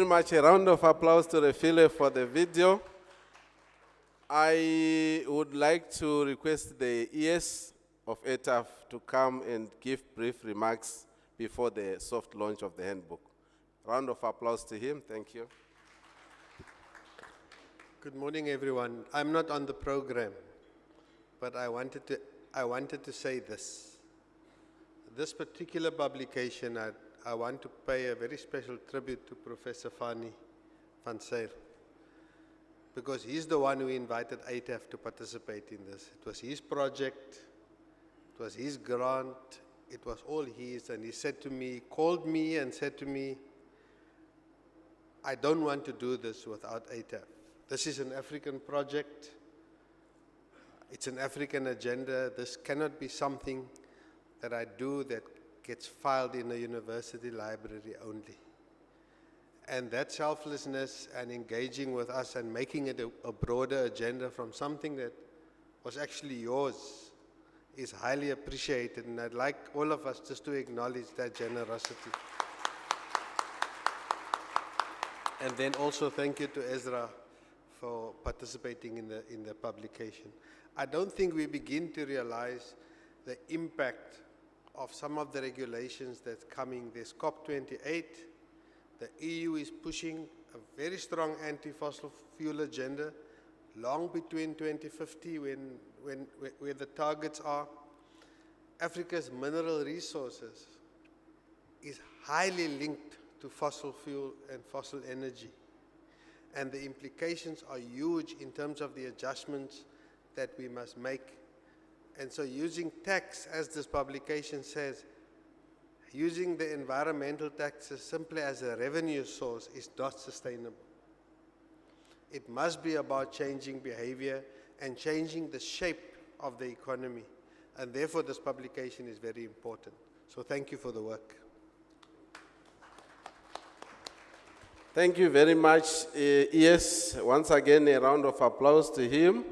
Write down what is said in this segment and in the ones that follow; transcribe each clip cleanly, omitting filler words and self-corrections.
Very much a round of applause to Refile for the video. I would like to request the ES of ATAF to come and give brief remarks before the soft launch of the handbook. Round of applause to him. Thank you. Good morning, everyone. I'm not on the program, but I wanted to say this. This particular publication, I want to pay a very special tribute to Professor Fani van Zyl, because he's the one who invited ATAF to participate in this. It was his project, it was his grant, it was all his, and he said to me, called me and said to me, I don't want to do this without ATAF. This is an African project, it's an African agenda. This cannot be something that I do that gets filed in a university library only. And that selflessness and engaging with us and making it a broader agenda from something that was actually yours is highly appreciated, and I'd like all of us just to acknowledge that generosity. And then also thank you to Ezra for participating in the publication. I don't think we begin to realize the impact of some of the regulations that's coming. There's COP28. The EU is pushing a very strong anti-fossil fuel agenda, long between 2050 where the targets are. Africa's mineral resources is highly linked to fossil fuel and fossil energy. And the implications are huge in terms of the adjustments that we must make. And so using tax, as this publication says, using the environmental taxes simply as a revenue source is not sustainable. It must be about changing behavior and changing the shape of the economy. And therefore this publication is very important. So thank you for the work. Thank you very much, ES. Once again, a round of applause to him.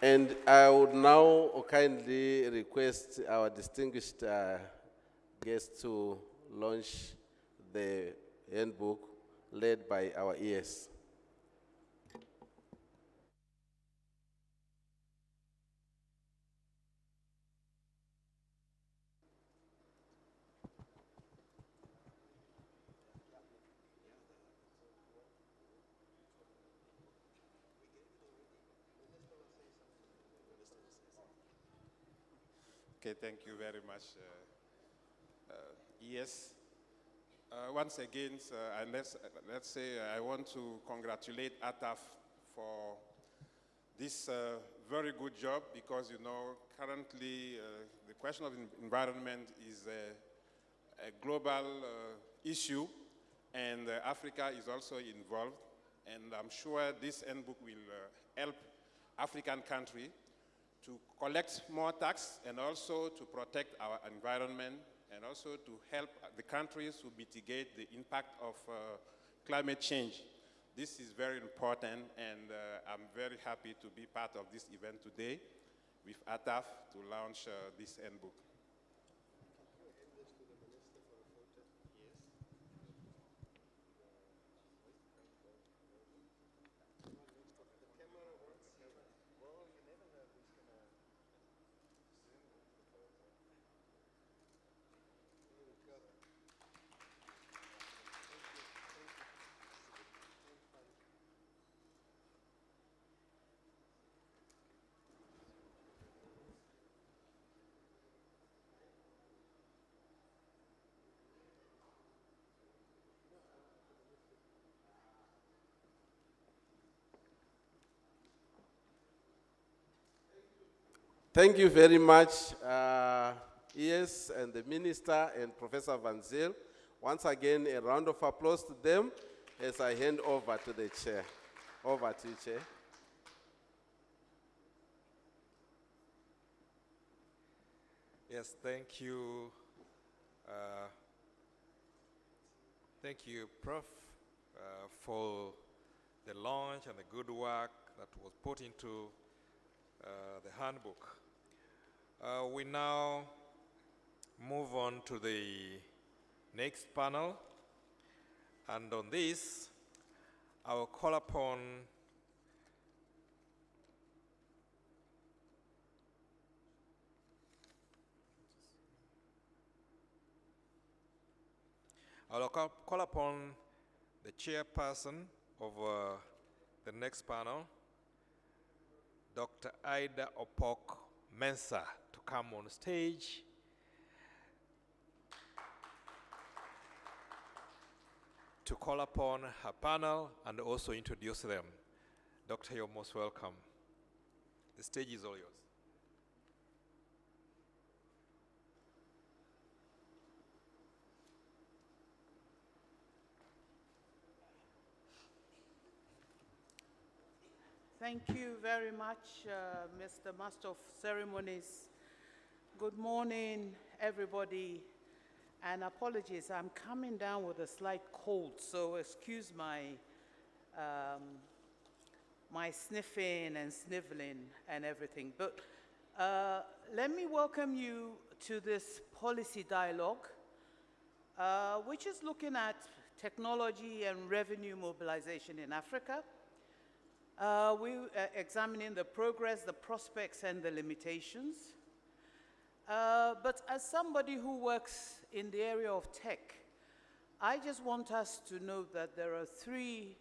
And I would now kindly request our distinguished guest to launch the handbook led by our ES. Okay, thank you very much, ES. Once again, and let's say I want to congratulate ATAF for this very good job, because, you know, currently the question of environment is a global issue, and Africa is also involved. And I'm sure this handbook will help African countries to collect more tax and also to protect our environment, and also to help the countries to mitigate the impact of climate change. This is very important, and I'm very happy to be part of this event today with ATAF to launch this handbook. Thank you very much, ES and the Minister and Professor van Zyl. Once again, a round of applause to them as I hand over to the chair. Over to you, Chair. Yes, thank you. Thank you, Prof, for the launch and the good work that was put into the handbook. We now move on to the next panel, And on this, I will call upon the chairperson of the next panel, Dr. Ida Opok Mensah, to come on stage. To call upon her panel and also introduce them. Doctor, you're most welcome. The stage is all yours. Thank you very much, Mr. Master of Ceremonies. Good morning, everybody, and apologies, I'm coming down with a slight cold, so excuse my, my sniffing and sniveling and everything. But let me welcome you to this policy dialogue, which is looking at technology and revenue mobilization in Africa. We're examining the progress, the prospects, and the limitations. But as somebody who works in the area of tech, I just want us to note that there are three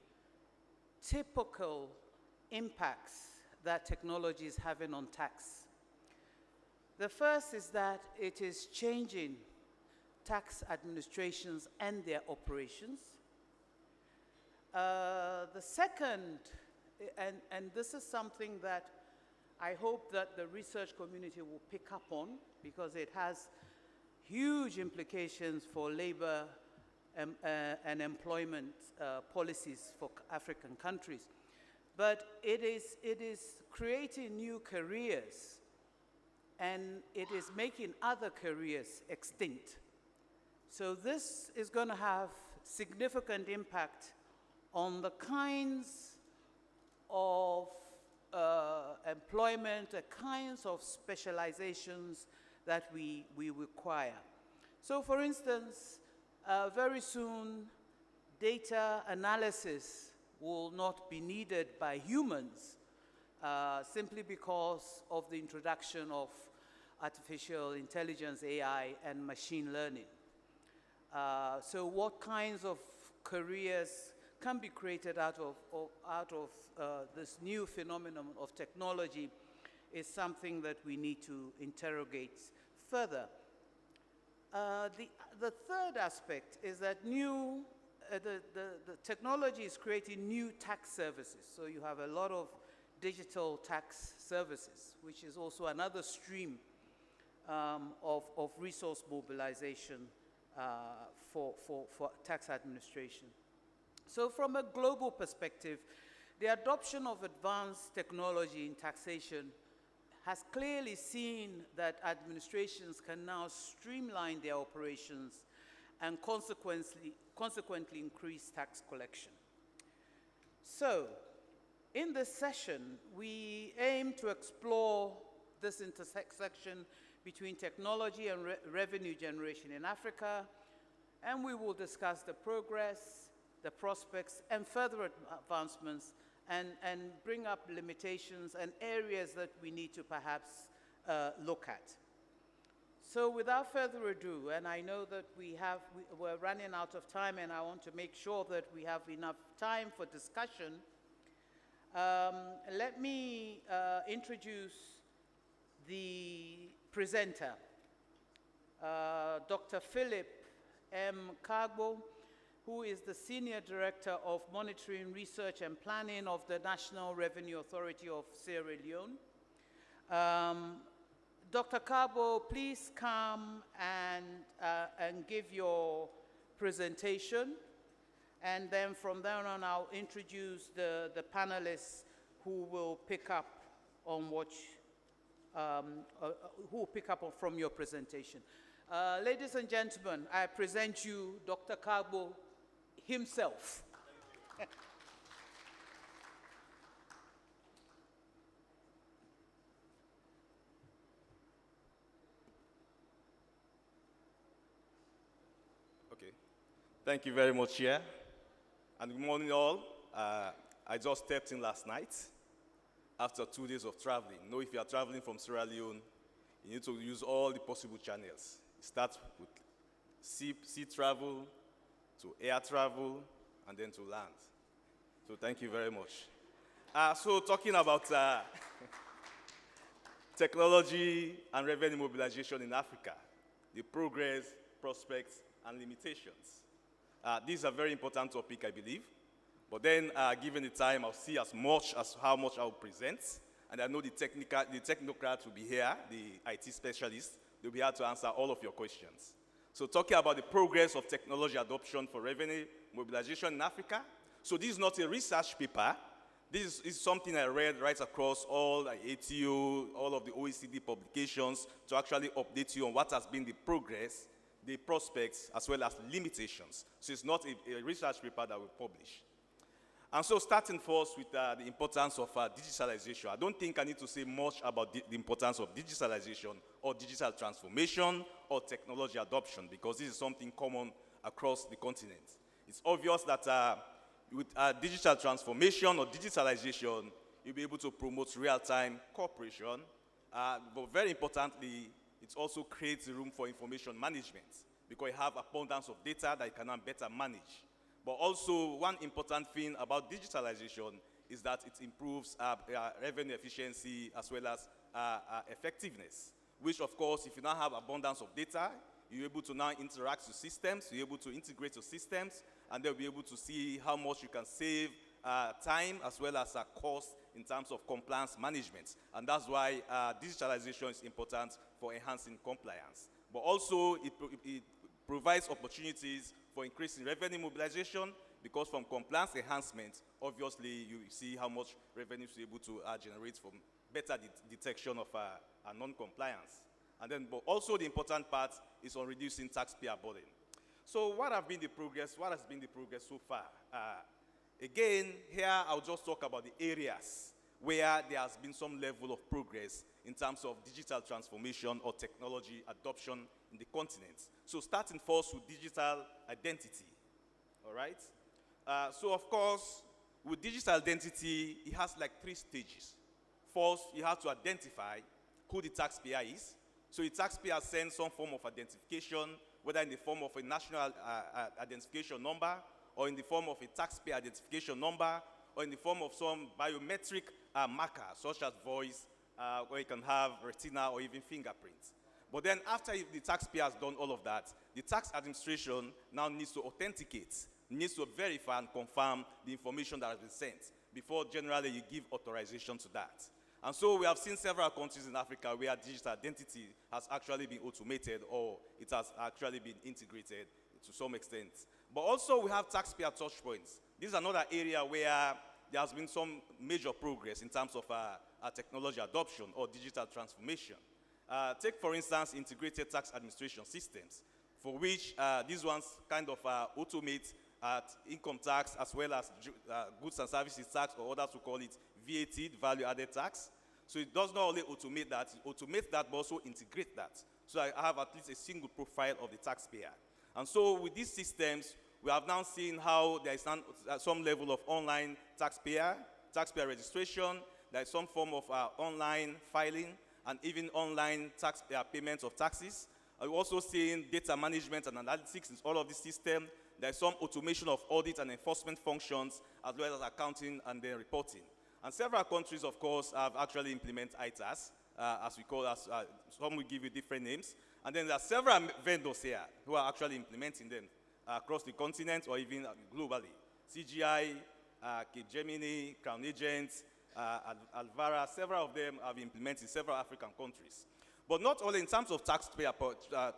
typical impacts that technology is having on tax. The first is that it is changing tax administrations and their operations. The second, and this is something that I hope that the research community will pick up on, because it has huge implications for labor and employment policies for African countries. But it is creating new careers, and it is making other careers extinct. So this is going to have significant impact on the kinds of employment, the kinds of specializations that we require. So for instance, very soon, data analysis will not be needed by humans simply because of the introduction of artificial intelligence, AI, and machine learning. So what kinds of careers can be created out of this new phenomenon of technology is something that we need to interrogate further. The third aspect is that the technology is creating new tax services. So you have a lot of digital tax services, which is also another stream of resource mobilization for tax administration. So from a global perspective, the adoption of advanced technology in taxation has clearly seen that administrations can now streamline their operations and consequently increase tax collection. So, in this session, we aim to explore this intersection between technology and revenue generation in Africa, and we will discuss the progress, the prospects, and further advancements, and bring up limitations and areas that we need to perhaps look at. So without further ado, and I know that we're running out of time, and I want to make sure that we have enough time for discussion, let me introduce the presenter, Dr. Philip M. Kagbo, who is the Senior Director of Monitoring, Research and Planning of the National Revenue Authority of Sierra Leone. Dr. Kagbo, please come and give your presentation. And then from there on, I'll introduce the panelists who will pick up on from your presentation. Ladies and gentlemen, I present you Dr. Kagbo himself. Okay. Thank you very much, Chair. And good morning, all. I just stepped in last night after 2 days of traveling. You know, if you are traveling from Sierra Leone, you need to use all the possible channels. It starts with sea travel, to air travel, and then to land. So thank you very much. So talking about technology and revenue mobilization in Africa, the progress, prospects, and limitations. These are very important topic, I believe. But then, given the time, I'll see as much as how much I'll present. And I know the technocrats will be here, the IT specialists. They'll be here to answer all of your questions. So talking about the progress of technology adoption for revenue mobilization in Africa. So this is not a research paper. This is something I read right across all the ATO, all of the OECD publications to actually update you on what has been the progress, the prospects, as well as limitations. So it's not a research paper that we publish. And so starting first with the importance of digitalization. I don't think I need to say much about the importance of digitalization or digital transformation or technology adoption because this is something common across the continent. It's obvious that with digital transformation or digitalization, you'll be able to promote real-time cooperation. But very importantly, it also creates room for information management because you have abundance of data that you can now better manage. But also, one important thing about digitalization is that it improves revenue efficiency as well as effectiveness, which, of course, if you now have abundance of data, you're able to now interact with systems, you're able to integrate with systems, and they'll be able to see how much you can save time as well as cost in terms of compliance management. And that's why digitalization is important for enhancing compliance. But also, it provides opportunities for increasing revenue mobilization because from compliance enhancement, obviously, you see how much revenue you're able to generate from better detection of non-compliance. And then, but also the important part is on reducing taxpayer burden. So what has been the progress? What has been the progress so far? Again, here I'll just talk about the areas where there has been some level of progress in terms of digital transformation or technology adoption in the continent. So starting first with digital identity, all right? So of course, with digital identity, it has like 3 stages. First, you have to identify who the taxpayer is. So the taxpayer sends some form of identification, whether in the form of a national identification number, or in the form of a taxpayer identification number, or in the form of some biometric marker, such as voice, where you can have retina or even fingerprints. But then after the taxpayer has done all of that, the tax administration now needs to authenticate, needs to verify and confirm the information that has been sent before generally you give authorization to that. And so we have seen several countries in Africa where digital identity has actually been automated or it has actually been integrated to some extent. But also we have taxpayer touch points. This is another area where there has been some major progress in terms of technology adoption or digital transformation. Take, for instance, integrated tax administration systems, for which these ones kind of automate income tax as well as goods and services tax, or others who call it VAT, value-added tax. So it does not only automate that, but also integrate that. So I have at least a single profile of the taxpayer. And so with these systems, we have now seen how there is some level of online taxpayer registration, there is some form of online filing, and even online payments of taxes. We're also seeing data management and analytics in all of this system. There's some automation of audit and enforcement functions, as well as accounting and then reporting. And several countries, of course, have actually implemented ATAF, as we call us. Some will give you different names. And then there are several vendors here who are actually implementing them across the continent or even globally. CGI, Capgemini, Crown Agents, Alvara, several of them have implemented in several African countries. But not only in terms of taxpayer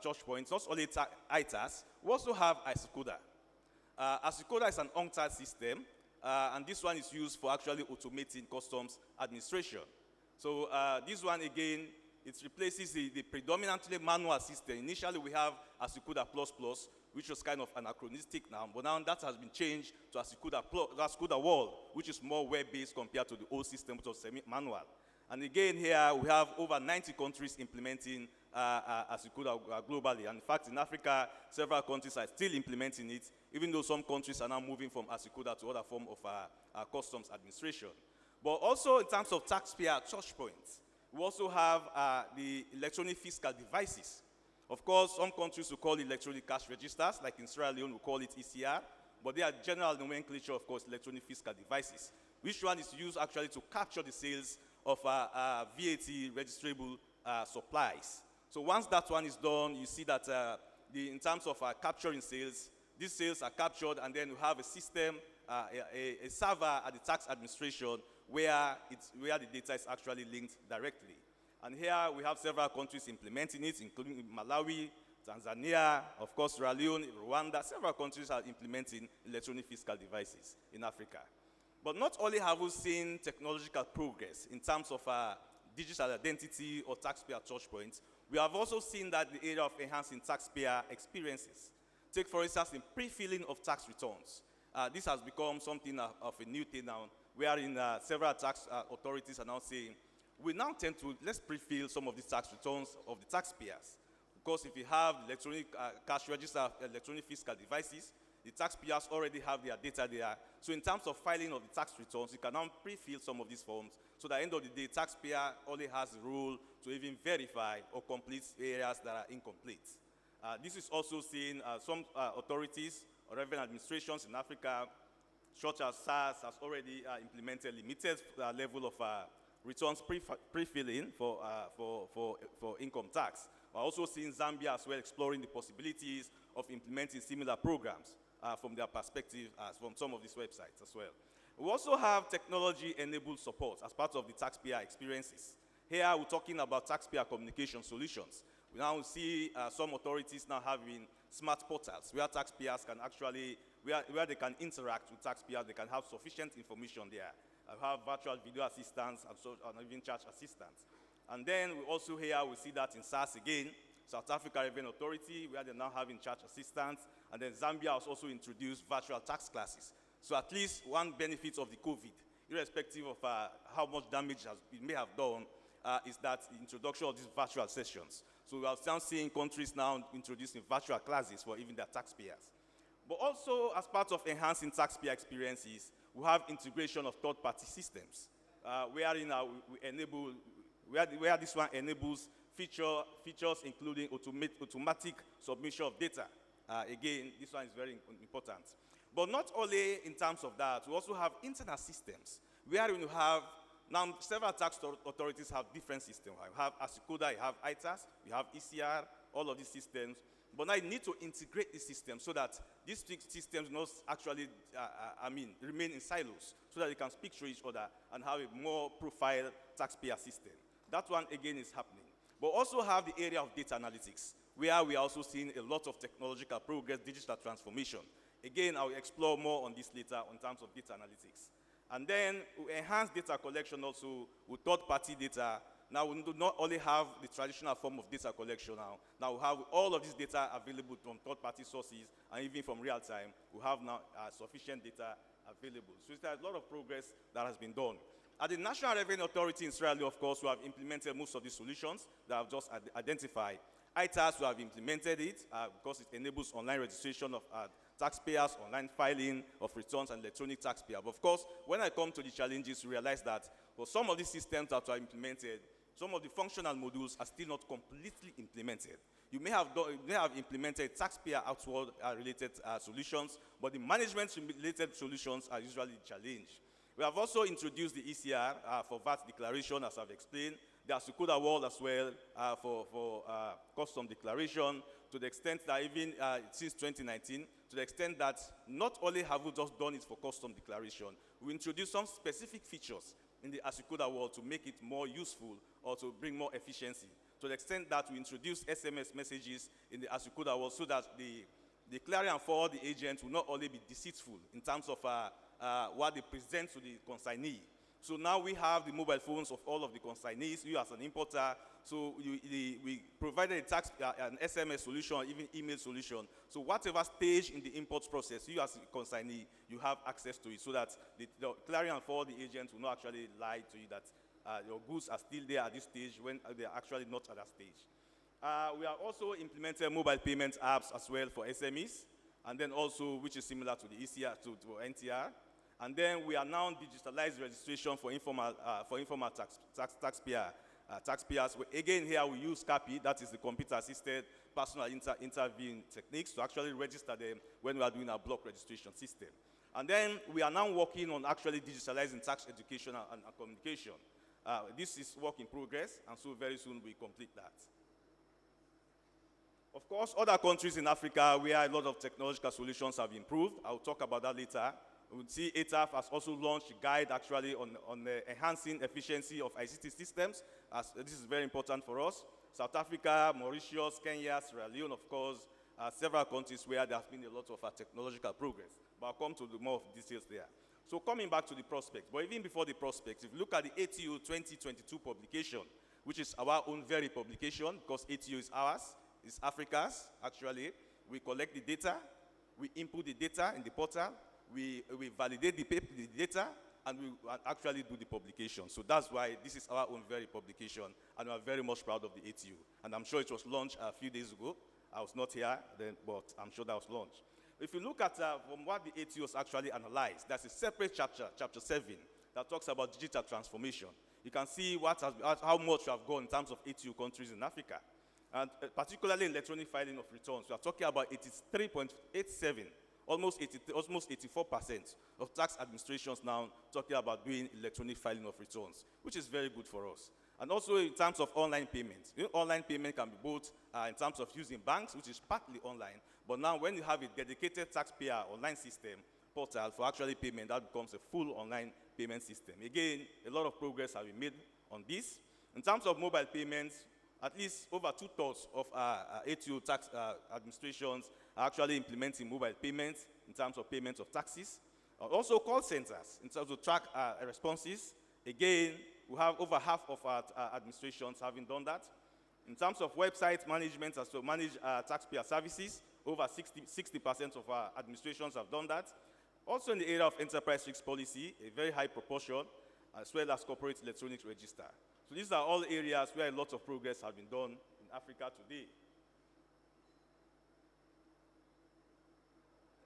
touch points, not only ITAS, we also have Asikoda. Asikoda is an on-title system, and this one is used for actually automating customs administration. So this one, again, it replaces the predominantly manual system. Initially, we have Asikoda Plus Plus, which was kind of anachronistic now, but now that has been changed to Asikoda World, which is more web-based compared to the old system, which was semi-manual. And again, here we have over 90 countries implementing Asikuda globally. And in fact, in Africa, several countries are still implementing it, even though some countries are now moving from Asikuda to other form of customs administration. But also in terms of taxpayer touch points, we also have the electronic fiscal devices. Of course, some countries will call it electronic cash registers, like in Sierra Leone, we call it ECR, but they are general nomenclature, of course, electronic fiscal devices, which one is used actually to capture the sales of VAT registrable supplies. So once that one is done, you see that in terms of capturing sales, these sales are captured, and then you have a system, a server at the tax administration where the data is actually linked directly. And here we have several countries implementing it, including Malawi, Tanzania, of course, Sierra Leone, Rwanda. Several countries are implementing electronic fiscal devices in Africa. But not only have we seen technological progress in terms of digital identity or taxpayer touch points, we have also seen that the area of enhancing taxpayer experiences. Take, for instance, in pre-filling of tax returns. This has become something of a new thing now, wherein several tax authorities are now saying, we now tend to, let's pre-fill some of these tax returns of the taxpayers. Because if you have electronic cash register, electronic fiscal devices, the taxpayers already have their data there. So in terms of filing of the tax returns, you can now pre-fill some of these forms, so that at the end of the day, taxpayer only has the role to even verify or complete areas that are incomplete. This is also seen some authorities or revenue administrations in Africa, such as SARS, has already implemented limited level of returns pre-filling for income tax. We're also seeing Zambia as well exploring the possibilities of implementing similar programs from their perspective, from some of these websites as well. We also have technology-enabled support as part of the taxpayer experiences. Here we're talking about taxpayer communication solutions. We now see some authorities now having smart portals where taxpayers can actually, where they can interact with taxpayers, they can have sufficient information there. Have virtual video assistants and even charge assistants. And then we also here, we see that in SARS again, South Africa Revenue Authority, where they're now having charge assistants. And then Zambia has also introduced virtual tax classes. So at least one benefit of the COVID, irrespective of how much damage it may have done, is that the introduction of these virtual sessions. So we are now seeing countries now introducing virtual classes for even their taxpayers. But also, as part of enhancing taxpayer experiences, we have integration of third-party systems, wherein we enable, where this one enables features including automatic submission of data. Again, this one is very important. But not only in terms of that, we also have internal systems, where you have, now several tax authorities have different systems. You have Asikuda, you have ITAS, you have ECR, all of these systems. But now you need to integrate these systems so that these systems not actually, remain in silos, so that they can speak to each other and have a more profile taxpayer system. That one, again, is happening. But also have the area of data analytics, where we are also seeing a lot of technological progress, digital transformation. Again, I will explore more on this later in terms of data analytics. And then we enhance data collection also with third-party data. Now we do not only have the traditional form of data collection now. Now we have all of this data available from third-party sources, and even from real time, we have now sufficient data available. So there's a lot of progress that has been done. At the National Revenue Authority in Sierra Leone, of course, we have implemented most of these solutions that I've just identified. ITAS, we have implemented it because it enables online registration of taxpayers, online filing of returns, and electronic taxpayer. But of course, when I come to the challenges, we realize that for some of these systems that are implemented, some of the functional modules are still not completely implemented. You may have implemented taxpayer outward related solutions, but the management related solutions are usually challenged. We have also introduced the ECR for VAT declaration, as I've explained. The Asikuda world as well for custom declaration, to the extent that even since 2019, to the extent that not only have we just done it for custom declaration, we introduced some specific features in the Asikuda world to make it more useful or to bring more efficiency. To the extent that we introduced SMS messages in the Asikuda world so that the clearing and forward the agent will not only be deceitful in terms of what they present to the consignee. So now we have the mobile phones of all of the consignees, you as an importer. So we provided an SMS solution, even email solution. So whatever stage in the import process, you as a consignee, you have access to it so that the clearing and forward the agent will not actually lie to you that your goods are still there at this stage when they are actually not at that stage. We have also implemented mobile payment apps as well for SMEs, and then also, which is similar to the ECR, to NTR. And then we are now digitalized registration for informal taxpayers. Again, here we use CAPI, that is the computer-assisted personal interviewing techniques, to actually register them when we are doing our block registration system. And then we are now working on actually digitalizing tax education and communication. This is work in progress, and so very soon we complete that. Of course, other countries in Africa where a lot of technological solutions have improved, I'll talk about that later. We will see ATAF has also launched a guide actually on enhancing efficiency of ICT systems, as this is very important for us. South Africa, Mauritius, Kenya, Sierra Leone, of course, several countries where there has been a lot of technological progress. But I'll come to the more of details there. So coming back to the prospects, but even before the prospects, if you look at the ATU 2022 publication, which is our own very publication, because ATU is ours, it's Africa's, actually. We collect the data, we input the data in the portal, we validate the data, and we actually do the publication. So that's why this is our own very publication, and we are very much proud of the ATU. And I'm sure it was launched a few days ago. I was not here then, but I'm sure that was launched. If you look at from what the ATU has actually analyzed, there's a separate chapter, chapter 7, that talks about digital transformation. You can see how much we have gone in terms of ATU countries in Africa. And particularly in electronic filing of returns, we are talking about 83.87, almost 84% of tax administrations now talking about doing electronic filing of returns, which is very good for us. And also in terms of online payments. Online payment can be both in terms of using banks, which is partly online, but now when you have a dedicated taxpayer online system portal for actually payment, that becomes a full online payment system. Again, a lot of progress has been made on this. In terms of mobile payments, at least over 2/3 of ATU tax administrations are actually implementing mobile payments in terms of payment of taxes. Also call centers, in terms of track responses. Again, we have over half of our administrations having done that. In terms of website management, as to manage taxpayer services, over 60% of our administrations have done that. Also in the area of enterprise risk policy, a very high proportion, as well as corporate electronic register. So these are all areas where a lot of progress has been done in Africa today.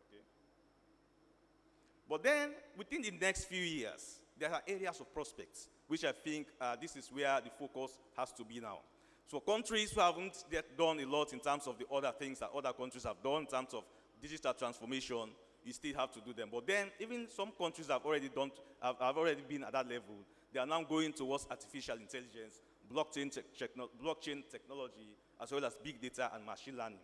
Okay. But then, within the next few years, there are areas of prospects, which I think this is where the focus has to be now. So countries who haven't yet done a lot in terms of the other things that other countries have done in terms of digital transformation, you still have to do them. But then, even some countries have already been at that level. They are now going towards artificial intelligence, blockchain technology, as well as big data and machine learning.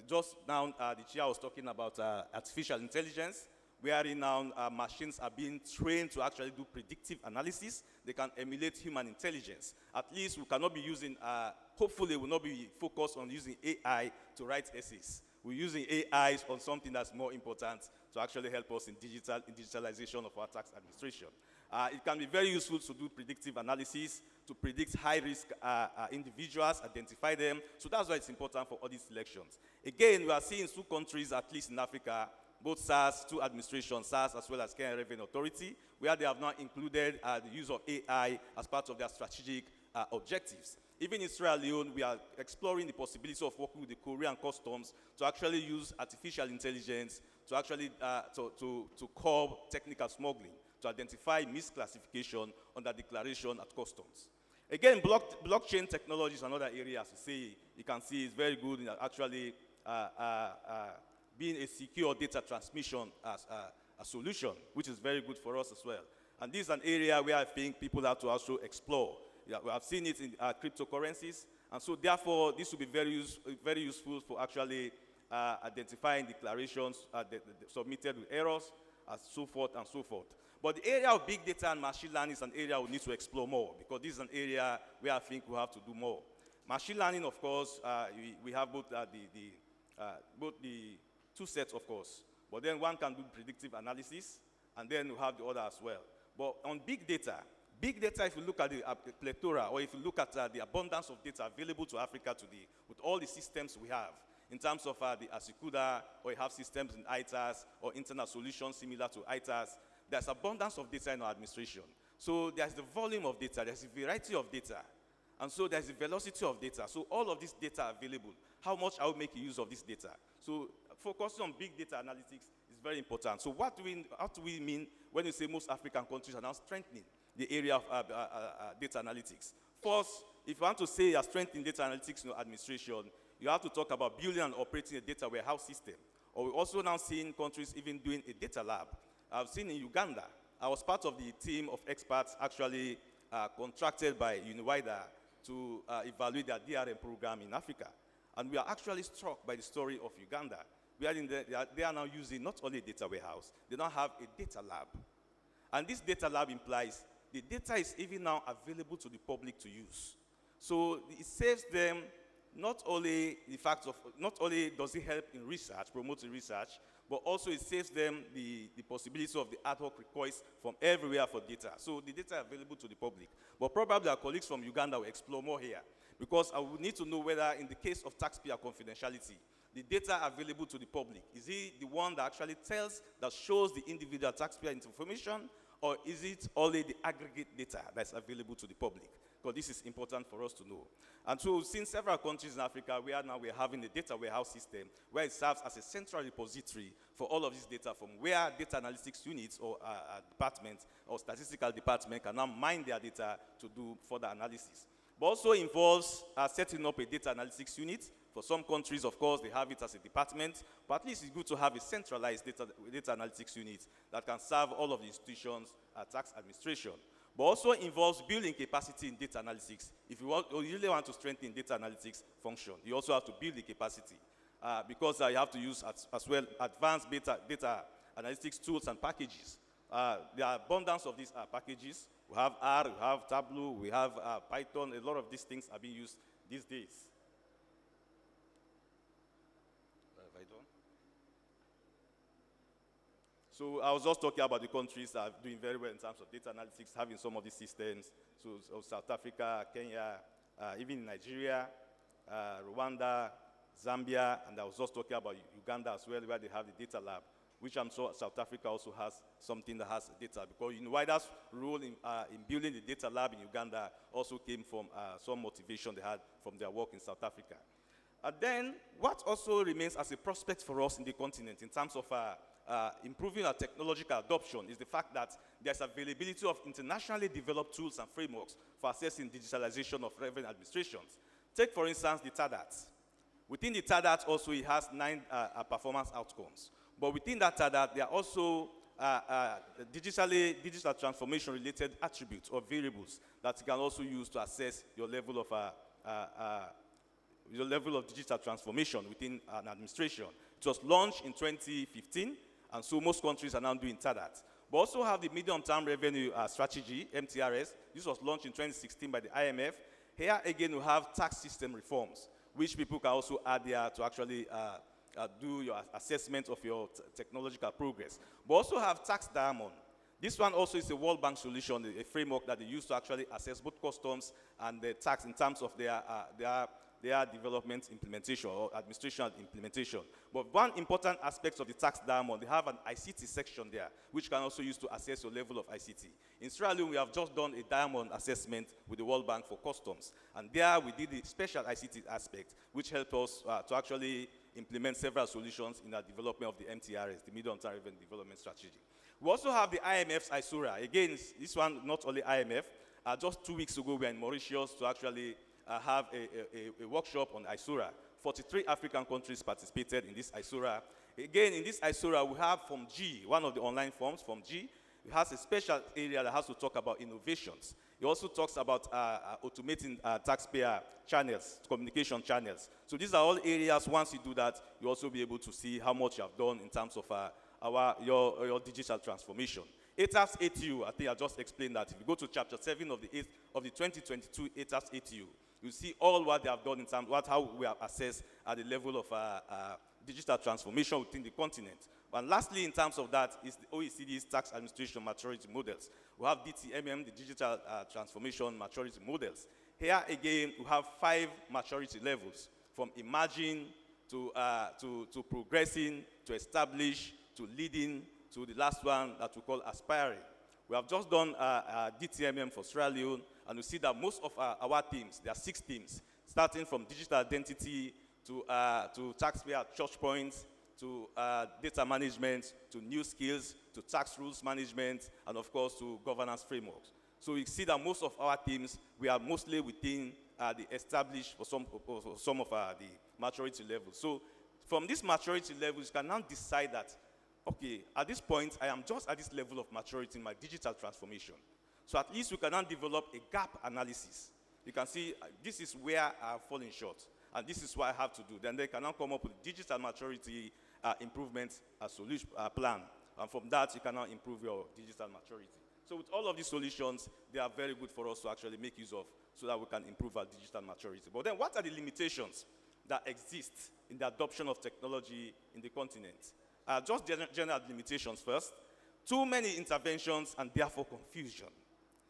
Just now, the chair was talking about artificial intelligence, wherein now machines are being trained to actually do predictive analysis. They can emulate human intelligence. At least we cannot be using, hopefully we will not be focused on using AI to write essays. We're using AIs on something that's more important to actually help us in digitalization of our tax administration. It can be very useful to do predictive analysis, to predict high-risk individuals, identify them. So that's why it's important for all these elections. Again, we are seeing 2 countries, at least in Africa, both SARS, 2 administrations, SARS as well as Kenya Revenue Authority, where they have now included the use of AI as part of their strategic objectives. Even in Sierra Leone, we are exploring the possibility of working with the Korean customs to actually use artificial intelligence to actually to curb technical smuggling, to identify misclassification under declaration at customs. Again, blockchain technology is another area, as you can see, is very good in actually being a secure data transmission as a solution, which is very good for us as well. And this is an area where I think people have to also explore. Yeah, we have seen it in cryptocurrencies, and so therefore this will be very useful for actually identifying declarations submitted with errors, and so forth and so forth. But the area of big data and machine learning is an area we need to explore more, because this is an area where I think we have to do more. Machine learning, of course, we have both the 2 sets, of course, but then one can do predictive analysis, and then we have the other as well. But on big data, if you look at the plethora, or if you look at the abundance of data available to Africa today, with all the systems we have, in terms of the Asikuda, or you have systems in ITAS, or internal solutions similar to ITAS, there's abundance of data in our administration. So there's the volume of data, there's a variety of data, and so there's the velocity of data. So all of this data are available. How much are we making use of this data? So focusing on big data analytics is very important. So what do we mean when we say most African countries are now strengthening the area of data analytics? First, if you want to say you're strengthening data analytics administration, you have to talk about building and operating a data warehouse system. Or we're also now seeing countries even doing a data lab. I've seen in Uganda, I was part of the team of experts actually contracted by UNIWIDA to evaluate their DRN program in Africa. And we are actually struck by the story of Uganda. They are now using not only a data warehouse, they now have a data lab. And this data lab implies the data is even now available to the public to use. So it saves them not only does it help in research, promoting research, but also it saves them the possibility of the ad hoc requests from everywhere for data. So the data are available to the public. But probably our colleagues from Uganda will explore more here, because I would need to know whether in the case of taxpayer confidentiality, the data available to the public, is it the one that actually that shows the individual taxpayer information, or is it only the aggregate data that's available to the public? Because this is important for us to know. And so since several countries in Africa, we're having a data warehouse system where it serves as a central repository for all of this data, from where data analytics units or departments or statistical department can now mine their data to do further analysis. But also involves setting up a data analytics unit. For some countries, of course, they have it as a department, but at least it's good to have a centralized data analytics unit that can serve all of the institutions' tax administration. But also involves building capacity in data analytics. If you really want to strengthen data analytics function, you also have to build the capacity, because you have to use as well advanced data analytics tools and packages. There are abundance of these packages. We have R, we have Tableau, we have Python. A lot of these things are being used these days. Have I done? So I was just talking about the countries that are doing very well in terms of data analytics, having some of these systems. So South Africa, Kenya, even Nigeria, Rwanda, Zambia, and I was just talking about Uganda as well, where they have the data lab, which I'm sure South Africa also has something that has data, because UNIWIDA's role in building the data lab in Uganda also came from some motivation they had from their work in South Africa. And then what also remains as a prospect for us in the continent in terms of improving our technological adoption is the fact that there's availability of internationally developed tools and frameworks for assessing digitalization of revenue administrations. Take, for instance, the TADAT. Within the TADAT also, it has 9 performance outcomes. But within that TADAT, there are also digital transformation-related attributes or variables that you can also use to assess your level of digital transformation within an administration. It was launched in 2015, and so most countries are now doing TADAT. But also have the medium-term revenue strategy, MTRS. This was launched in 2016 by the IMF. Here again, we have tax system reforms, which people can also add there to actually do your assessment of your technological progress. But also have Tax Diamond. This one also is a World Bank solution, a framework that they use to actually assess both customs and the tax in terms of their development implementation or administration implementation. But one important aspect of the Tax Diamond, they have an ICT section there, which can also use to assess your level of ICT. In Sierra Leone, we have just done a Diamond assessment with the World Bank for customs. And there we did the special ICT aspect, which helped us to actually implement several solutions in the development of the MTRS, the Medium-Term Revenue Development Strategy. We also have the IMF's ISURA. Again, this one, not only IMF. Just 2 weeks ago, we were in Mauritius to actually have a workshop on ISURA. 43 African countries participated in this ISURA. Again, in this ISURA, we have Form G, one of the online forms, Form G. It has a special area that has to talk about innovations. It also talks about automating taxpayer channels, communication channels. So these are all areas, once you do that, you'll also be able to see how much you have done in terms of your digital transformation. ATAF's ATU, I think I just explained that. If you go to chapter 7 of the 2022 ATAF's ATU, you see all what they have done in terms of how we have assessed at the level of digital transformation within the continent. And lastly, in terms of that, is the OECD's tax administration maturity models. We have DTMM, the digital transformation maturity models. Here again, we have 5 maturity levels, from emerging to progressing, to establish, to leading, to the last one that we call aspiring. We have just done DTMM for Sierra Leone, and we see that most of our teams, there are 6 teams, starting from digital identity to taxpayer touch points, to data management, to new skills, to tax rules management, and of course to governance frameworks. So we see that most of our teams, we are mostly within the established for some of the maturity levels. So from this maturity levels, you can now decide that, okay, at this point, I am just at this level of maturity in my digital transformation. So at least we can now develop a gap analysis. You can see this is where I have fallen short, and this is what I have to do. Then they can now come up with digital maturity improvement solution plan. And from that, you can now improve your digital maturity. So with all of these solutions, they are very good for us to actually make use of so that we can improve our digital maturity. But then what are the limitations that exist in the adoption of technology in the continent? Just general limitations first. Too many interventions and therefore confusion.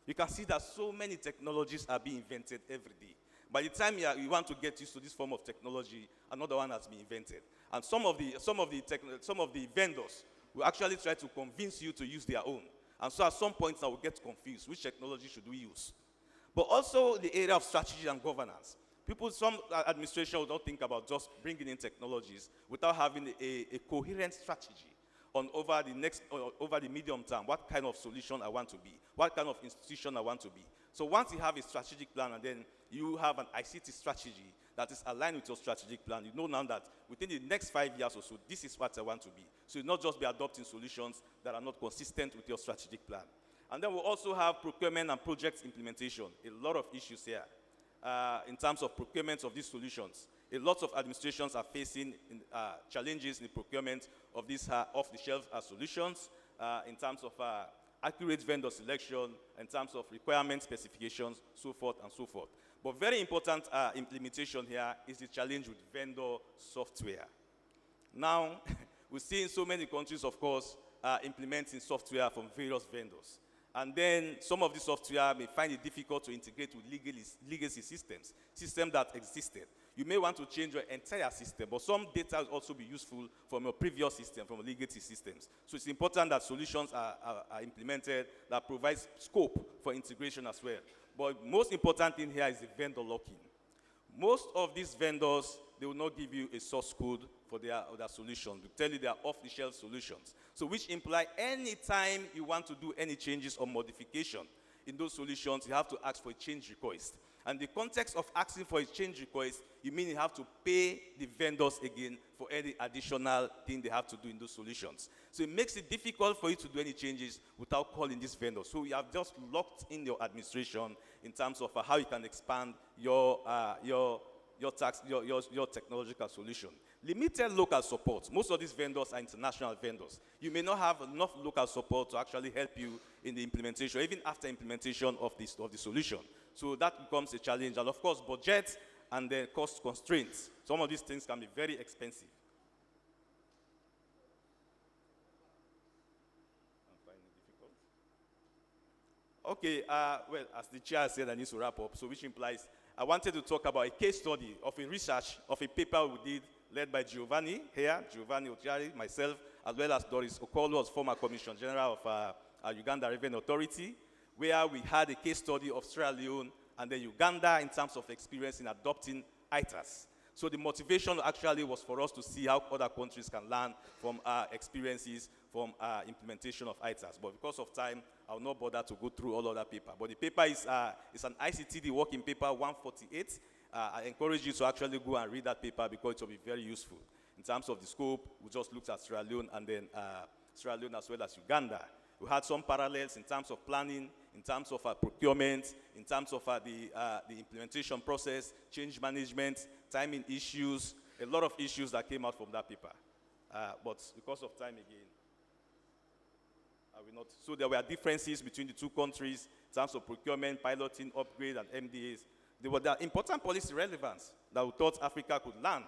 You can see that so many technologies are being invented every day. By the time you want to get used to this form of technology, another one has been invented. And some of the vendors will actually try to convince you to use their own. And so at some point, I will get confused. Which technology should we use? But also the area of strategy and governance. Some administration will not think about just bringing in technologies without having a coherent strategy on over the medium term, what kind of solution I want to be, what kind of institution I want to be. So once you have a strategic plan and then you have an ICT strategy that is aligned with your strategic plan, you know now that within the next 5 years or so, this is what I want to be. So you'll not just be adopting solutions that are not consistent with your strategic plan. And then we'll also have procurement and project implementation. A lot of issues here in terms of procurement of these solutions. A lot of administrations are facing challenges in the procurement of these off-the-shelf solutions in terms of accurate vendor selection, in terms of requirement specifications, so forth and so forth. But very important implementation here is the challenge with vendor software. Now, we see in so many countries, of course, implementing software from various vendors. And then some of the software may find it difficult to integrate with legacy systems that existed. You may want to change your entire system, but some data will also be useful from your previous system, from legacy systems. So it's important that solutions are implemented that provides scope for integration as well. But most important thing here is the vendor lock-in. Most of these vendors, they will not give you a source code for their solutions. They tell you they are off-the-shelf solutions. So which imply any time you want to do any changes or modification in those solutions, you have to ask for a change request. And the context of asking for a change request, you mean you have to pay the vendors again for any additional thing they have to do in those solutions. So it makes it difficult for you to do any changes without calling this vendor. So you have just locked in your administration in terms of how you can expand your technological solution. Limited local support. Most of these vendors are international vendors. You may not have enough local support to actually help you in the implementation, even after implementation of the solution. So that becomes a challenge. And of course, budget and the cost constraints. Some of these things can be very expensive. I'm finding it difficult. Okay, well, as the chair said, I need to wrap up, so which implies I wanted to talk about a case study of a research of a paper we did led by Giovanni here, Giovanni Ochiari, myself, as well as Doris Okolo, as former Commissioner General of Uganda Revenue Authority, where we had a case study of Sierra Leone and then Uganda in terms of experience in adopting ITAS. So the motivation actually was for us to see how other countries can learn from experiences from implementation of ITAS. But because of time, I will not bother to go through all of that paper. But the paper is an ICTD working paper 148. I encourage you to actually go and read that paper because it will be very useful. In terms of the scope, we just looked at Sierra Leone and then Sierra Leone as well as Uganda. We had some parallels in terms of planning, in terms of procurement, in terms of the implementation process, change management, timing issues, a lot of issues that came out from that paper. But because of time again, I will not. So there were differences between the two countries in terms of procurement, piloting, upgrade, and MDAs. There were important policy relevance that we thought Africa could learn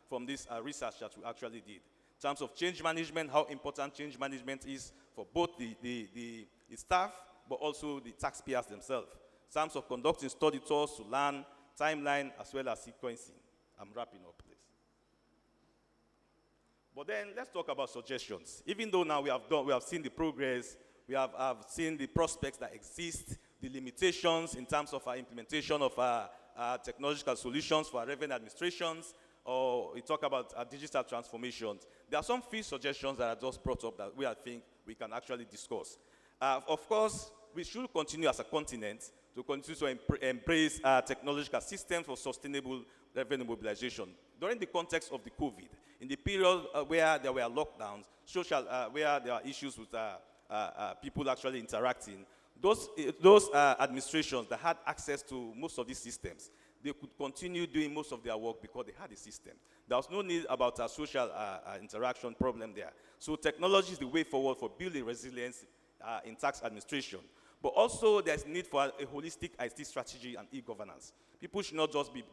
from this research that we actually did. In terms of change management, how important change management is for both the staff, but also the taxpayers themselves. In terms of conducting study tours to learn, timeline, as well as sequencing. I'm wrapping up, please. But then let's talk about suggestions. Even though now we have seen the progress, We have seen the prospects that exist, the limitations in terms of our implementation of technological solutions for our revenue administrations, or we talk about digital transformations. There are some few suggestions that I just brought up that I think we can actually discuss. Of course, we should continue as a continent to continue to embrace technological systems for sustainable revenue mobilization. During the context of the COVID, in the period where there were lockdowns, where there are issues with people actually interacting, those administrations that had access to most of these systems, they could continue doing most of their work because they had a system. There was no need about a social interaction problem there. So technology is the way forward for building resilience in tax administration. But also there's need for a holistic IT strategy and e-governance. People should not just be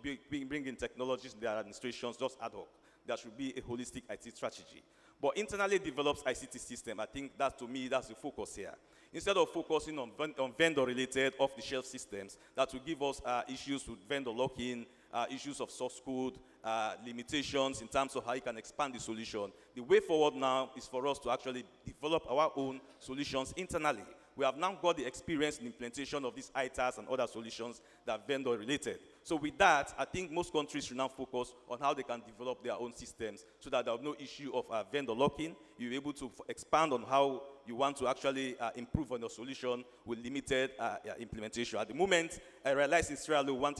bringing technologies in their administrations just ad hoc. There should be a holistic IT strategy. But internally developed ICT system, I think that, to me, that's the focus here. Instead of focusing on vendor-related off-the-shelf systems that will give us issues with vendor lock-in, issues of source code, limitations in terms of how you can expand the solution, the way forward now is for us to actually develop our own solutions internally. We have now got the experience in implementation of these ITAs and other solutions that are vendor-related. So with that, I think most countries should now focus on how they can develop their own systems so that there will be no issue of vendor lock-in. You're able to expand on how you want to actually improve on your solution with limited implementation. At the moment, I realized in Sierra Leone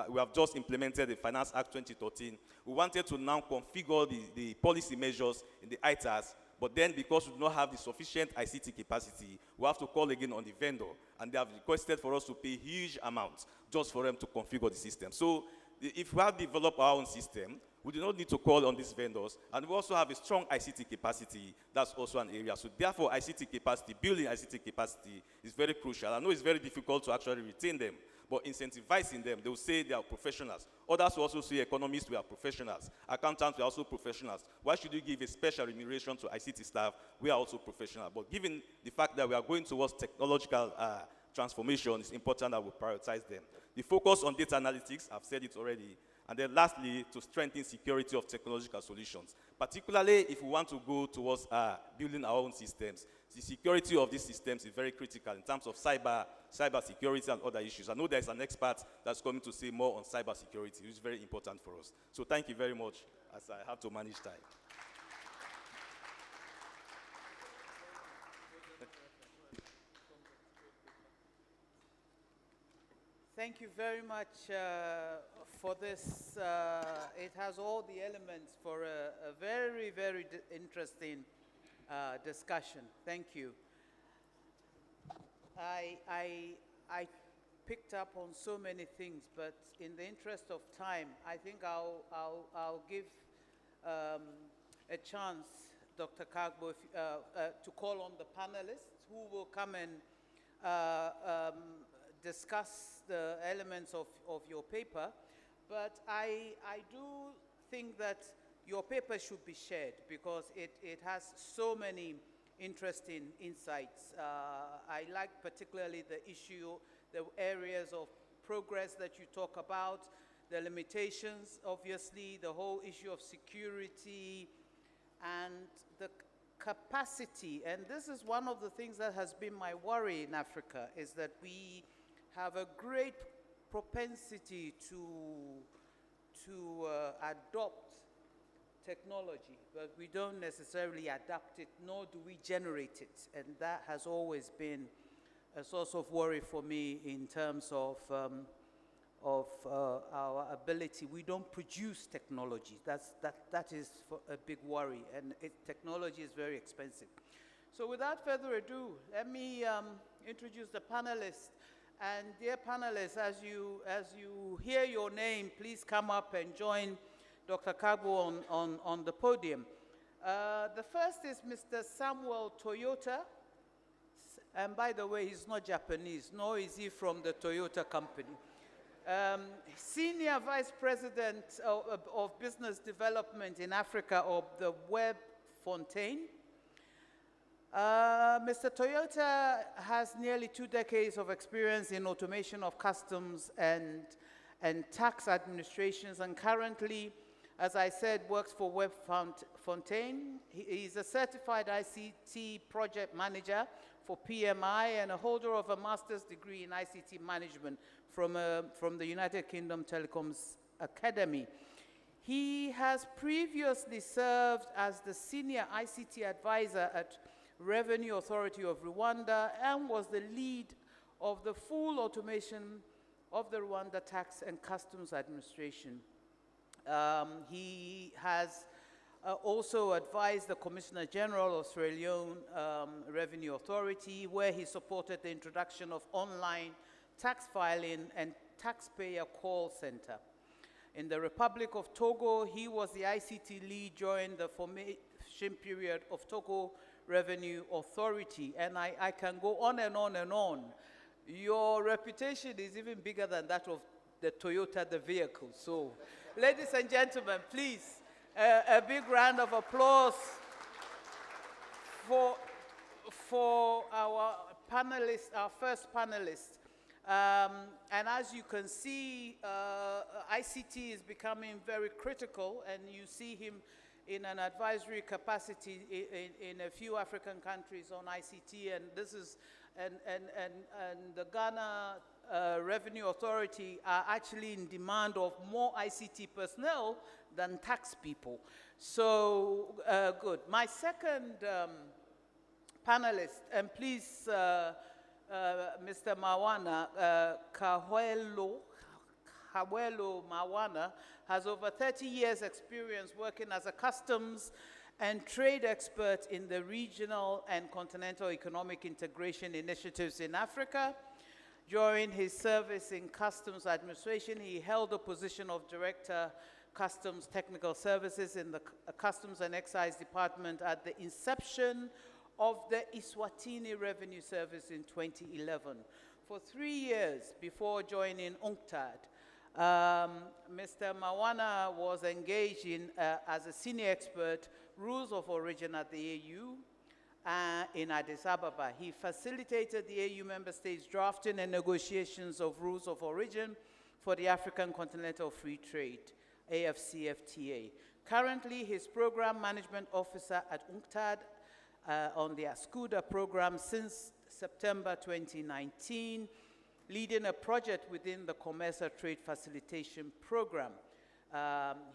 we have just implemented the Finance Act 2013. We wanted to now configure the policy measures in the ITAs. But then, because we do not have the sufficient ICT capacity, we have to call again on the vendor. And they have requested for us to pay huge amounts just for them to configure the system. So if we have developed our own system, we do not need to call on these vendors. And we also have a strong ICT capacity. That's also an area. So therefore, ICT capacity, building ICT capacity is very crucial. I know it's very difficult to actually retain them. But incentivizing them, they will say they are professionals. Others will also say economists, we are professionals. Accountants, we are also professionals. Why should you give a special remuneration to ICT staff? We are also professional. But given the fact that we are going towards technological transformation, it's important that we prioritize them. The focus on data analytics, I've said it already. And then lastly, to strengthen security of technological solutions. Particularly if we want to go towards building our own systems. The security of these systems is very critical in terms of cyber security and other issues. I know there's an expert that's coming to say more on cyber security, which is very important for us. So thank you very much, as I have to manage time. Thank you very much for this. It has all the elements for a very, very interesting discussion. Thank you. I picked up on so many things, but in the interest of time, I think I'll give a chance, Dr. Kagbo, to call on the panelists who will come and discuss the elements of your paper. But I do think that your paper should be shared because it has so many interesting insights. I like particularly the areas of progress that you talk about, the limitations, obviously, the whole issue of security, and the capacity. And this is one of the things that has been my worry in Africa, is that we have a great propensity to adopt technology, but we don't necessarily adapt it, nor do we generate it. And that has always been a source of worry for me in terms of our ability. We don't produce technology. That is a big worry, and technology is very expensive. So without further ado, let me introduce the panelists. And dear panelists, as you hear your name, please come up and join Dr. Kagbo on the podium. The first is Mr. Samuel Toyota. And by the way, he's not Japanese, nor is he from the Toyota company. Senior Vice President of Business Development in Africa of the Web Fontaine. Mr. Toyota has nearly 2 decades of experience in automation of customs and tax administrations, and currently, as I said, works for Web Fontaine. He is a certified ICT project manager for PMI and a holder of a master's degree in ICT management from the United Kingdom Telecoms Academy. He has previously served as the senior ICT advisor at Revenue Authority of Rwanda and was the lead of the full automation of the Rwanda Tax and Customs Administration. He has also advised the Commissioner General of Sierra Leone Revenue Authority, where he supported the introduction of online tax filing and taxpayer call center. In the Republic of Togo, he was the ICT lead during the formation period of Togo Revenue Authority. And I can go on and on and on. Your reputation is even bigger than that of the Toyota, the vehicle. So, ladies and gentlemen, please, a big round of applause for our panelists, our first panelist. And as you can see, ICT is becoming very critical, and you see him in an advisory capacity in a few African countries on ICT, and this is, and the Ghana Revenue Authority are actually in demand of more ICT personnel than tax people. So, good. My second panelist, and please, Mr. Mawana, Kawelo Mawana, has over 30 years experience working as a customs and trade expert in the regional and continental economic integration initiatives in Africa. During his service in Customs Administration, he held the position of Director Customs Technical Services in the Customs and Excise Department at the inception of the Eswatini Revenue Service in 2011. For 3 years before joining UNCTAD, Mr. Mawana was engaged in, as a senior expert, rules of origin at the AU in Addis Ababa. He facilitated the AU member states drafting and negotiations of rules of origin for the African Continental Free Trade, AFCFTA. Currently, he's Program Management Officer at UNCTAD on the ASCUDA program since September 2019, leading a project within the COMESA Trade Facilitation Program.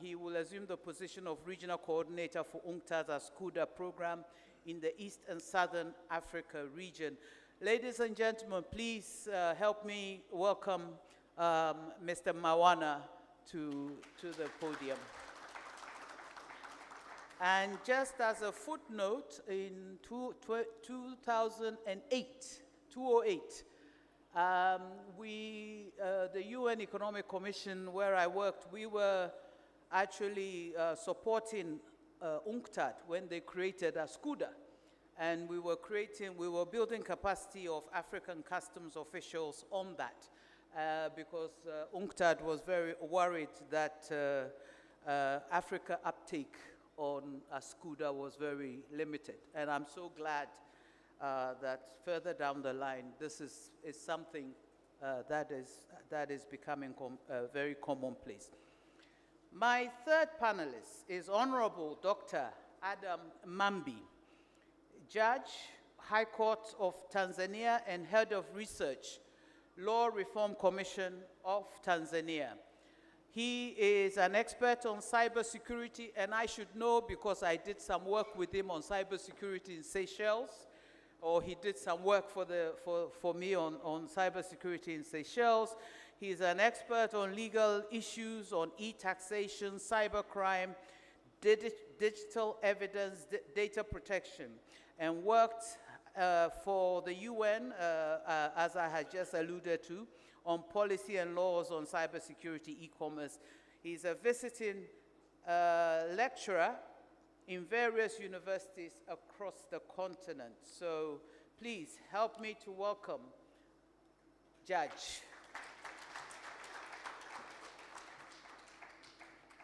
He will assume the position of Regional Coordinator for UNCTAD's ASCUDA program in the East and Southern Africa region. Ladies and gentlemen, please help me welcome Mr. Mawana to the podium. And just as a footnote, in 2008, the UN Economic Commission, where I worked, we were actually supporting UNCTAD when they created ASCUDA. And we were building capacity of African customs officials on that because UNCTAD was very worried that Africa uptake on ASCUDA was very limited. And I'm so glad that further down the line, this is something that is becoming very commonplace. My third panelist is Honorable Dr. Adam Mambi, Judge, High Court of Tanzania and Head of Research, Law Reform Commission of Tanzania. He is an expert on cybersecurity, and I should know because I did some work with him on cybersecurity in Seychelles, or he did some work for me on cybersecurity in Seychelles. He's an expert on legal issues on e-taxation, cybercrime, digital evidence, data protection, and worked for the UN, as I had just alluded to, on policy and laws on cybersecurity, e-commerce. He's a visiting lecturer in various universities across the continent. So please help me to welcome Judge.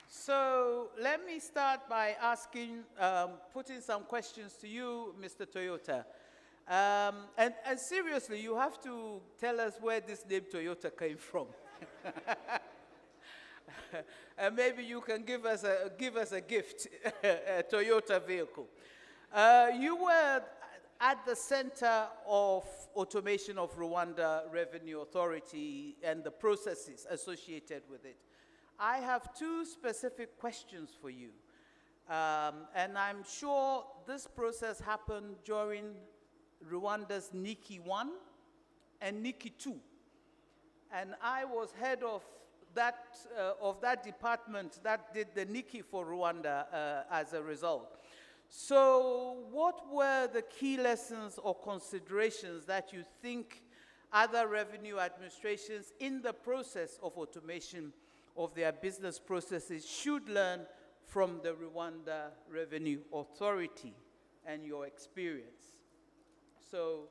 So let me start by asking, putting some questions to you, Mr. Toyota. And seriously, you have to tell us where this name Toyota came from. And maybe you can give us a gift, a Toyota vehicle. at the center of automation of Rwanda Revenue Authority and the processes associated with it. I have two specific questions for you. And I'm sure this process happened during Rwanda's Niki 1 and Niki 2. And I was head of that department that did the Niki for Rwanda as a result. So what were the key lessons or considerations that you think other revenue administrations in the process of automation of their business processes should learn from the Rwanda Revenue Authority and your experience? So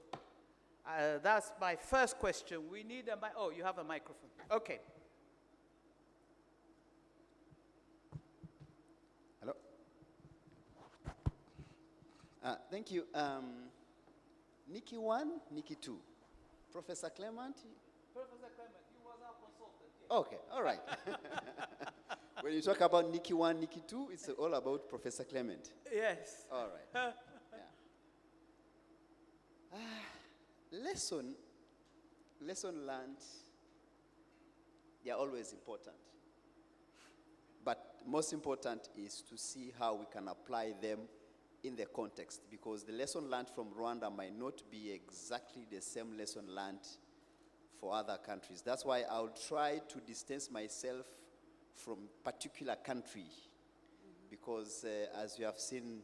that's my first question. We need a oh, you have a microphone. Okay. Hello. Thank you. Niki 1, Niki 2. Professor Clement? Professor Clement, you was our consultant. Yeah. Okay, all right. When you talk about Niki 1, Niki 2, it's all about Professor Clement. Yes. All right. Yeah. Lesson learned, they are always important. But most important is to see how we can apply them in the context, because the lesson learned from Rwanda might not be exactly the same lesson learned for other countries. That's why I'll try to distance myself from particular country, because as you have seen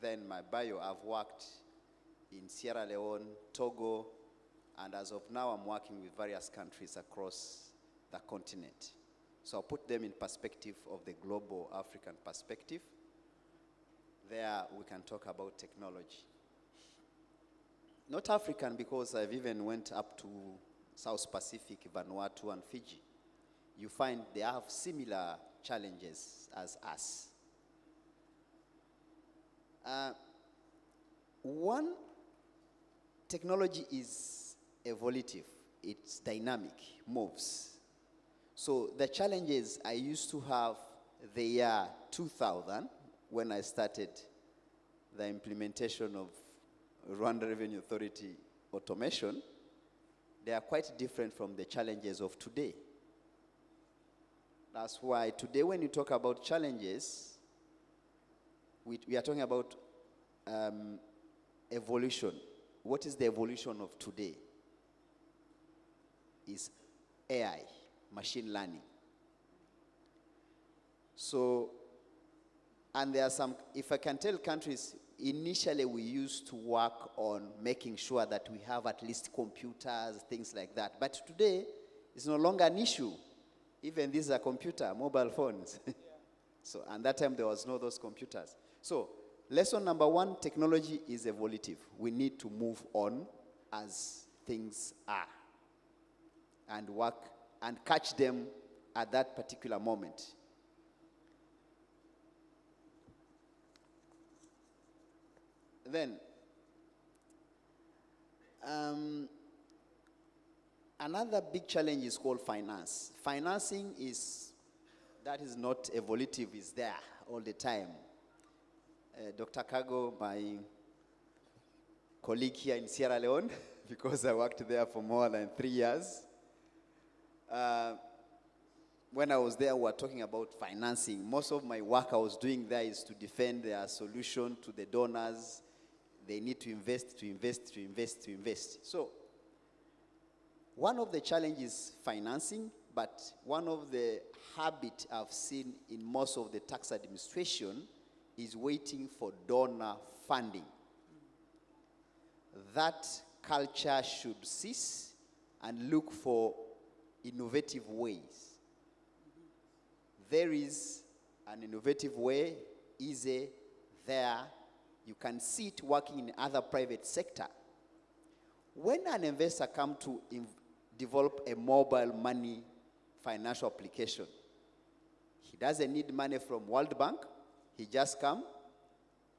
then my bio, I've worked in Sierra Leone, Togo, and as of now I'm working with various countries across the continent. So I'll put them in perspective of the global African perspective. There we can talk about technology. Not African, because I've even went up to South Pacific, Vanuatu and Fiji. You find they have similar challenges as us. One, technology is evolutive, it's dynamic, moves. So the challenges I used to have the year 2000, when I started the implementation of Rwanda Revenue Authority automation, they are quite different from the challenges of today. That's why today when you talk about challenges, we are talking about evolution. What is the evolution of today? Is AI, machine learning. So, and there are some, if I can tell countries, initially we used to work on making sure that we have at least computers, things like that. But today, it's no longer an issue. Even these are computer, mobile phones. Yeah. So, and that time there was no those computers. So, lesson number one, technology is evolutive. We need to move on as things are and work and catch them at that particular moment. Then, another big challenge is called finance. Financing is not evolutive, is there all the time. Dr. Kago, my colleague here in Sierra Leone, because I worked there for more than 3 years, when I was there, we were talking about financing. Most of my work I was doing there is to defend their solution to the donors. They need to invest. So, one of the challenges is financing, but one of the habits I've seen in most of the tax administration is waiting for donor funding. That culture should cease and look for innovative ways. There is an innovative way, easy, there. You can see it working in other private sector. When an investor comes to develop a mobile money financial application, he doesn't need money from World Bank. He just comes.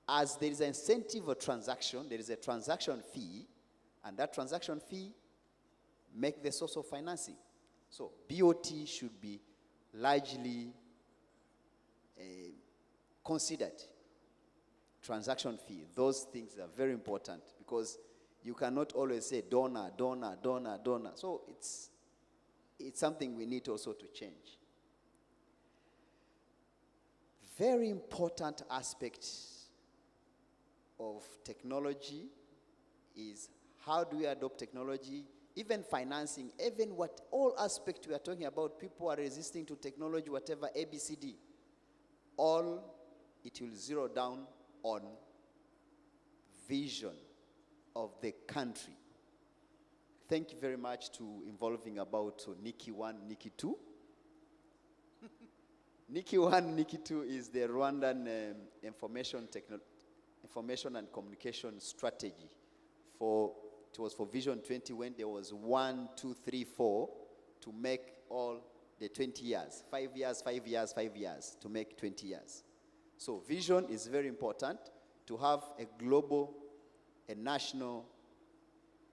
As there is an incentive or transaction, there is a transaction fee, and that transaction fee makes the source of financing. So BOT should be largely considered. transaction fee. Those things are very important because you cannot always say donor, donor, donor, donor. So it's something we need also to change. Very important aspect of technology is how do we adopt technology, even financing, even what all aspects we are talking about, people are resisting to technology, whatever, ABCD, all it will zero down on vision of the country. Thank you very much to involving about Nikki 1, Nikki 2. Nikki 1, Nikki 2 is the Rwandan information and communication strategy it was for Vision 20 when there was 1, 2, 3, 4 to make all the 20 years, 5 years, 5 years, 5 years to make 20 years. So vision is very important to have a global, a national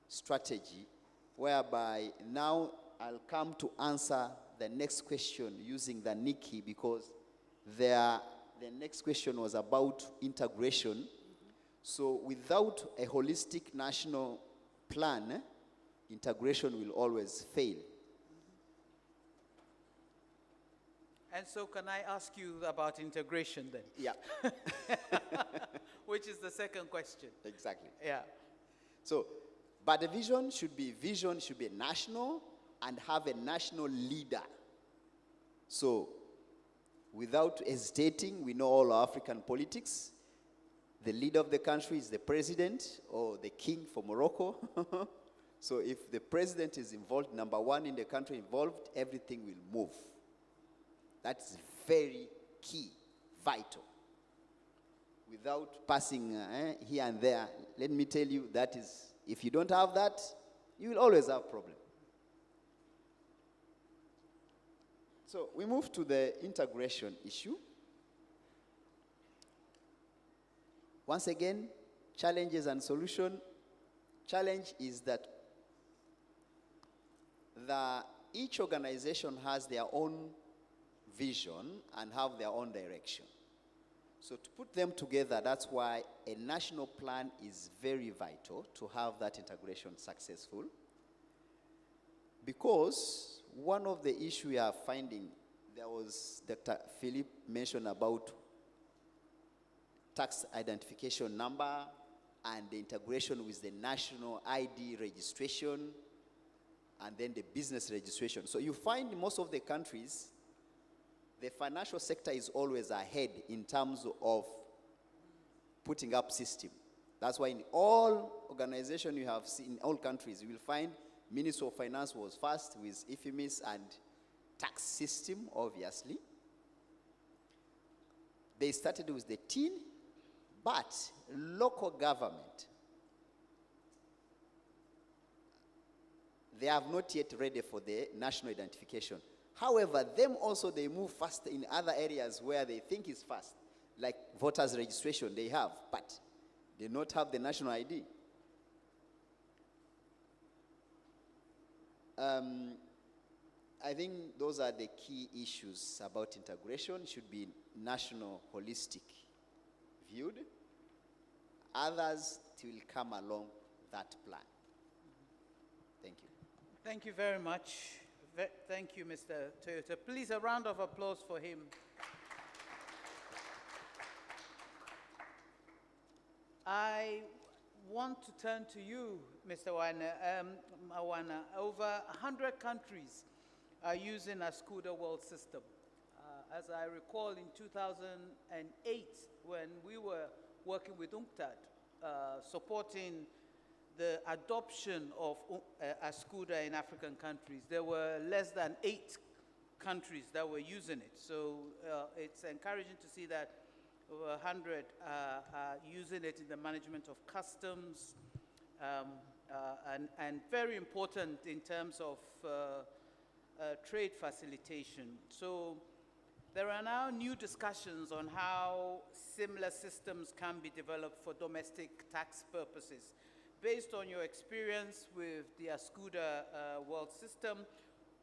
strategy whereby now I'll come to answer the next question using the Nikki because the next question was about integration. So without a holistic national plan, integration will always fail. And so can I ask you about integration then? Yeah. Which is the second question. Exactly. Yeah. So, but the vision should be national and have a national leader. So, without hesitating, we know all African politics. The leader of the country is the president or the king for Morocco. So if the president is involved, number one in the country involved, everything will move. That's very key, vital. Without passing here and there, let me tell you, that is, if you don't have that, you will always have problem. So we move to the integration issue. Once again, challenges and solution. Challenge is that each organization has their own vision and have their own direction. So to put them together, that's why a national plan is very vital to have that integration successful. Because one of the issues we are finding, there was Dr. Philip mentioned about tax identification number and the integration with the national ID registration and then the business registration. So you find in most of the countries, the financial sector is always ahead in terms of putting up system. That's why in all organizations you have seen, in all countries, you will find Ministry of Finance was first with IFMIS and tax system, obviously. They started with the TIN, but local government, they have not yet ready for the national identification. However, them also, they move fast in other areas where they think is fast, like voters registration they have, but they not have the national ID. I think those are the key issues about integration. Should be national, holistic viewed. Others will come along that plan. Thank you. Thank you very much. Thank you, Mr. Toyota. Please, a round of applause for him. I want to turn to you, Mr. Mawana. Over 100 countries are using ASCUDA World System. As I recall, in 2008, when we were working with UNCTAD, supporting the adoption of ASCUDA in African countries, there were less than 8 countries that were using it. So it's encouraging to see that over 100 are using it in the management of customs, and very important in terms of trade facilitation. So there are now new discussions on how similar systems can be developed for domestic tax purposes. Based on your experience with the ASCUDA World System,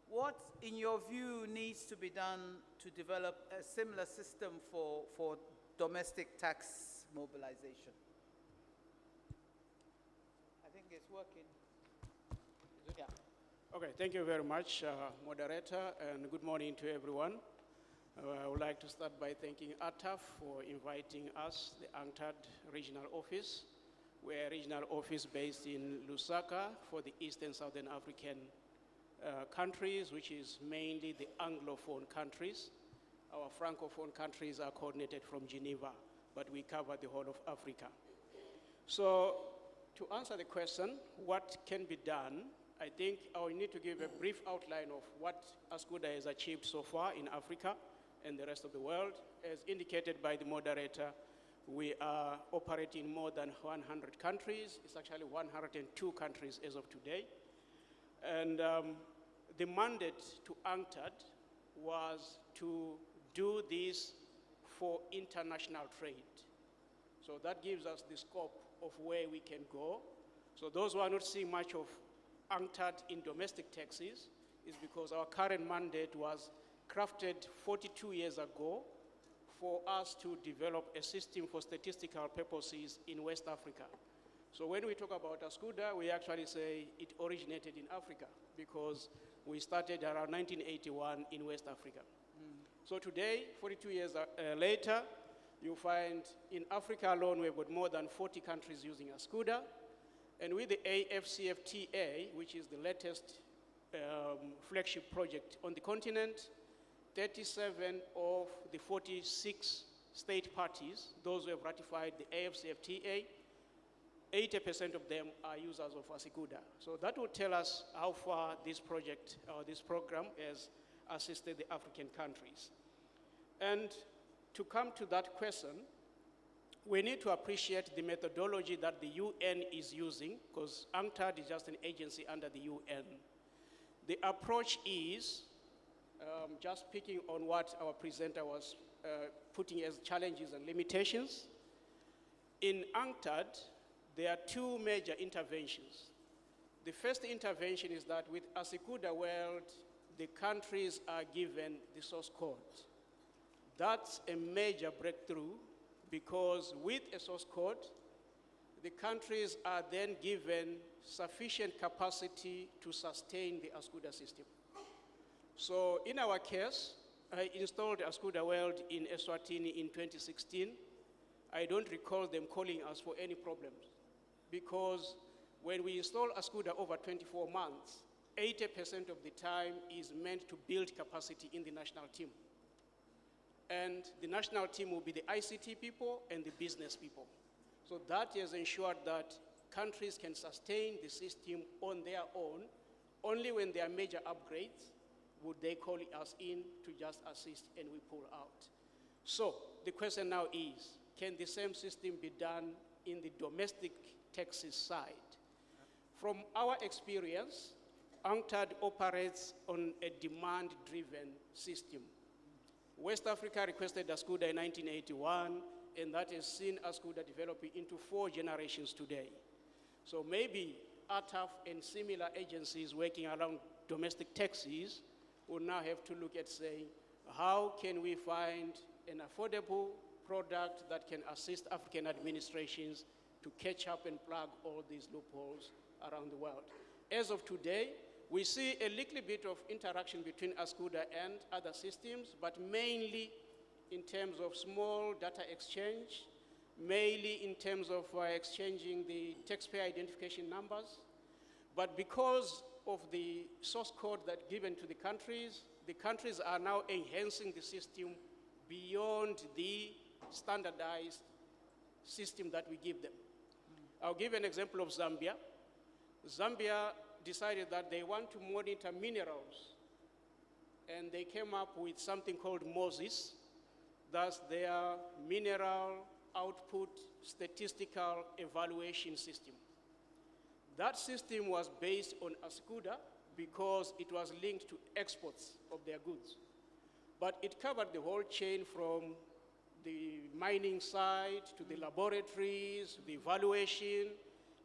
what, in your view, needs to be done to develop a similar system for domestic tax mobilization. I think it's working. Yeah. Okay, thank you very much, moderator, and good morning to everyone. I would like to start by thanking ATAF for inviting us, the UNCTAD regional office. We're a regional office based in Lusaka for the East and Southern African countries, which is mainly the Anglophone countries. Our Francophone countries are coordinated from Geneva, but we cover the whole of Africa. So to answer the question, what can be done, I think I will need to give a brief outline of what ASCUDA has achieved so far in Africa and the rest of the world. As indicated by the moderator, we are operating in more than 100 countries. It's actually 102 countries as of today. And the mandate to UNCTAD was to do this for international trade. So that gives us the scope of where we can go. So those who are not seeing much of UNCTAD in domestic taxis is because our current mandate was crafted 42 years ago for us to develop a system for statistical purposes in West Africa. So when we talk about ASCUDA, we actually say it originated in Africa because we started around 1981 in West Africa. So today, 42 years later, you find in Africa alone, we've got more than 40 countries using ASCUDA. And with the AFCFTA, which is the latest flagship project on the continent, 37 of the 46 state parties, those who have ratified the AFCFTA, 80% of them are users of ASCUDA. So that will tell us how far this project or this program has assisted the African countries. And to come to that question, we need to appreciate the methodology that the UN is using, because UNCTAD is just an agency under the UN. The approach is, just picking on what our presenter was putting as challenges and limitations. In UNCTAD, there are two major interventions. The first intervention is that with ASCUDA World, the countries are given the source code. That's a major breakthrough because with a source code, the countries are then given sufficient capacity to sustain the ASCUDA system. So in our case, I installed ASCUDA World in Eswatini in 2016. I don't recall them calling us for any problems because when we install ASCUDA over 24 months, 80% of the time is meant to build capacity in the national team. And the national team will be the ICT people and the business people. So that has ensured that countries can sustain the system on their own. Only when there are major upgrades would they call us in to just assist and we pull out. So the question now is, can the same system be done in the domestic taxis side? From our experience, UNCTAD operates on a demand-driven system. West Africa requested ASCUDA in 1981, and that has seen ASCUDA developing into 4 generations today. So maybe ATAF and similar agencies working around domestic taxis will now have to look at saying, how can we find an affordable product that can assist African administrations to catch up and plug all these loopholes around the world? As of today, we see a little bit of interaction between ASCUDA and other systems, but mainly in terms of small data exchange, mainly in terms of exchanging the taxpayer identification numbers. But because of the source code that given to the countries are now enhancing the system beyond the standardized system that we give them. I'll give an example of Zambia. Zambia decided that they want to monitor minerals, and they came up with something called MOSIS. That's their mineral output statistical evaluation system. That system was based on ASCUDA because it was linked to exports of their goods. But it covered the whole chain from the mining side to the laboratories, the evaluation,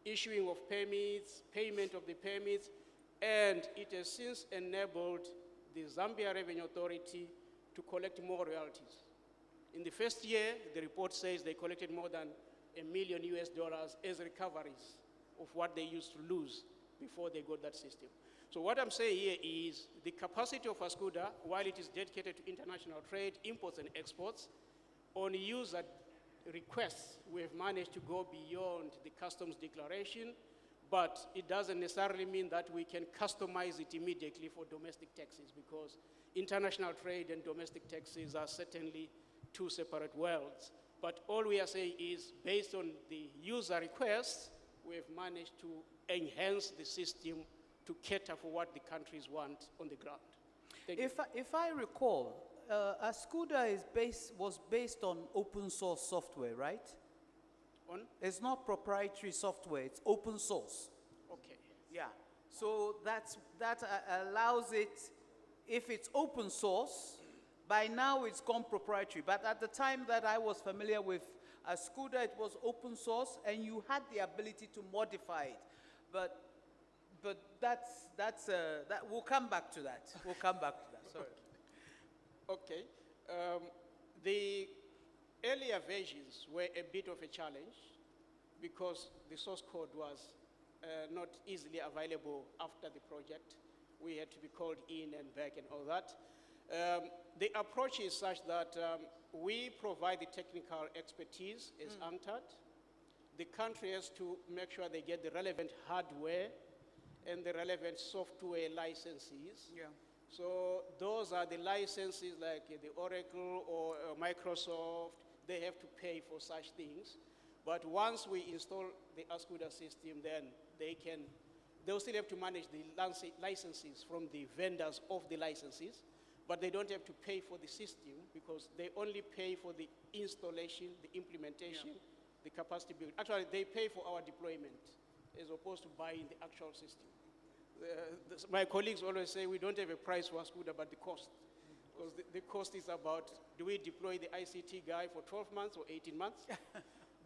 issuing of permits, payment of the permits, and it has since enabled the Zambia Revenue Authority to collect more royalties. In the first year, the report says they collected more than $1 million as recoveries of what they used to lose before they got that system. So what I'm saying here is the capacity of ASCUDA, while it is dedicated to international trade, imports and exports, on user requests, we have managed to go beyond the customs declaration, but it doesn't necessarily mean that we can customize it immediately for domestic taxes, because international trade and domestic taxes are certainly two separate worlds. But all we are saying is, based on the user requests, we have managed to enhance the system to cater for what the countries want on the ground. Thank you. If I recall, ASCUDA was based on open source software, right? It's not proprietary software, it's open source. Okay. Yeah. So that allows it, if it's open source, by now it's gone proprietary. But at the time that I was familiar with ASCUDA, it was open source and you had the ability to modify it. But we'll come back to that. We'll come back to that, sorry. Okay. The earlier versions were a bit of a challenge because the source code was not easily available after the project. We had to be called in and back and all that. The approach is such that we provide the technical expertise as ANCTAD. The country has to make sure they get the relevant hardware and the relevant software licenses. Yeah. So those are the licenses like the Oracle or Microsoft. They have to pay for such things. But once we install the ASCUDA system, then they'll still have to manage the licenses from the vendors of the licenses, but they don't have to pay for the system because they only pay for the installation, the implementation, the capacity building. Actually, they pay for our deployment as opposed to buying the actual system. My colleagues always say we don't have a price for ASCUDA, but the cost. Because the cost is about, do we deploy the ICT guy for 12 months or 18 months?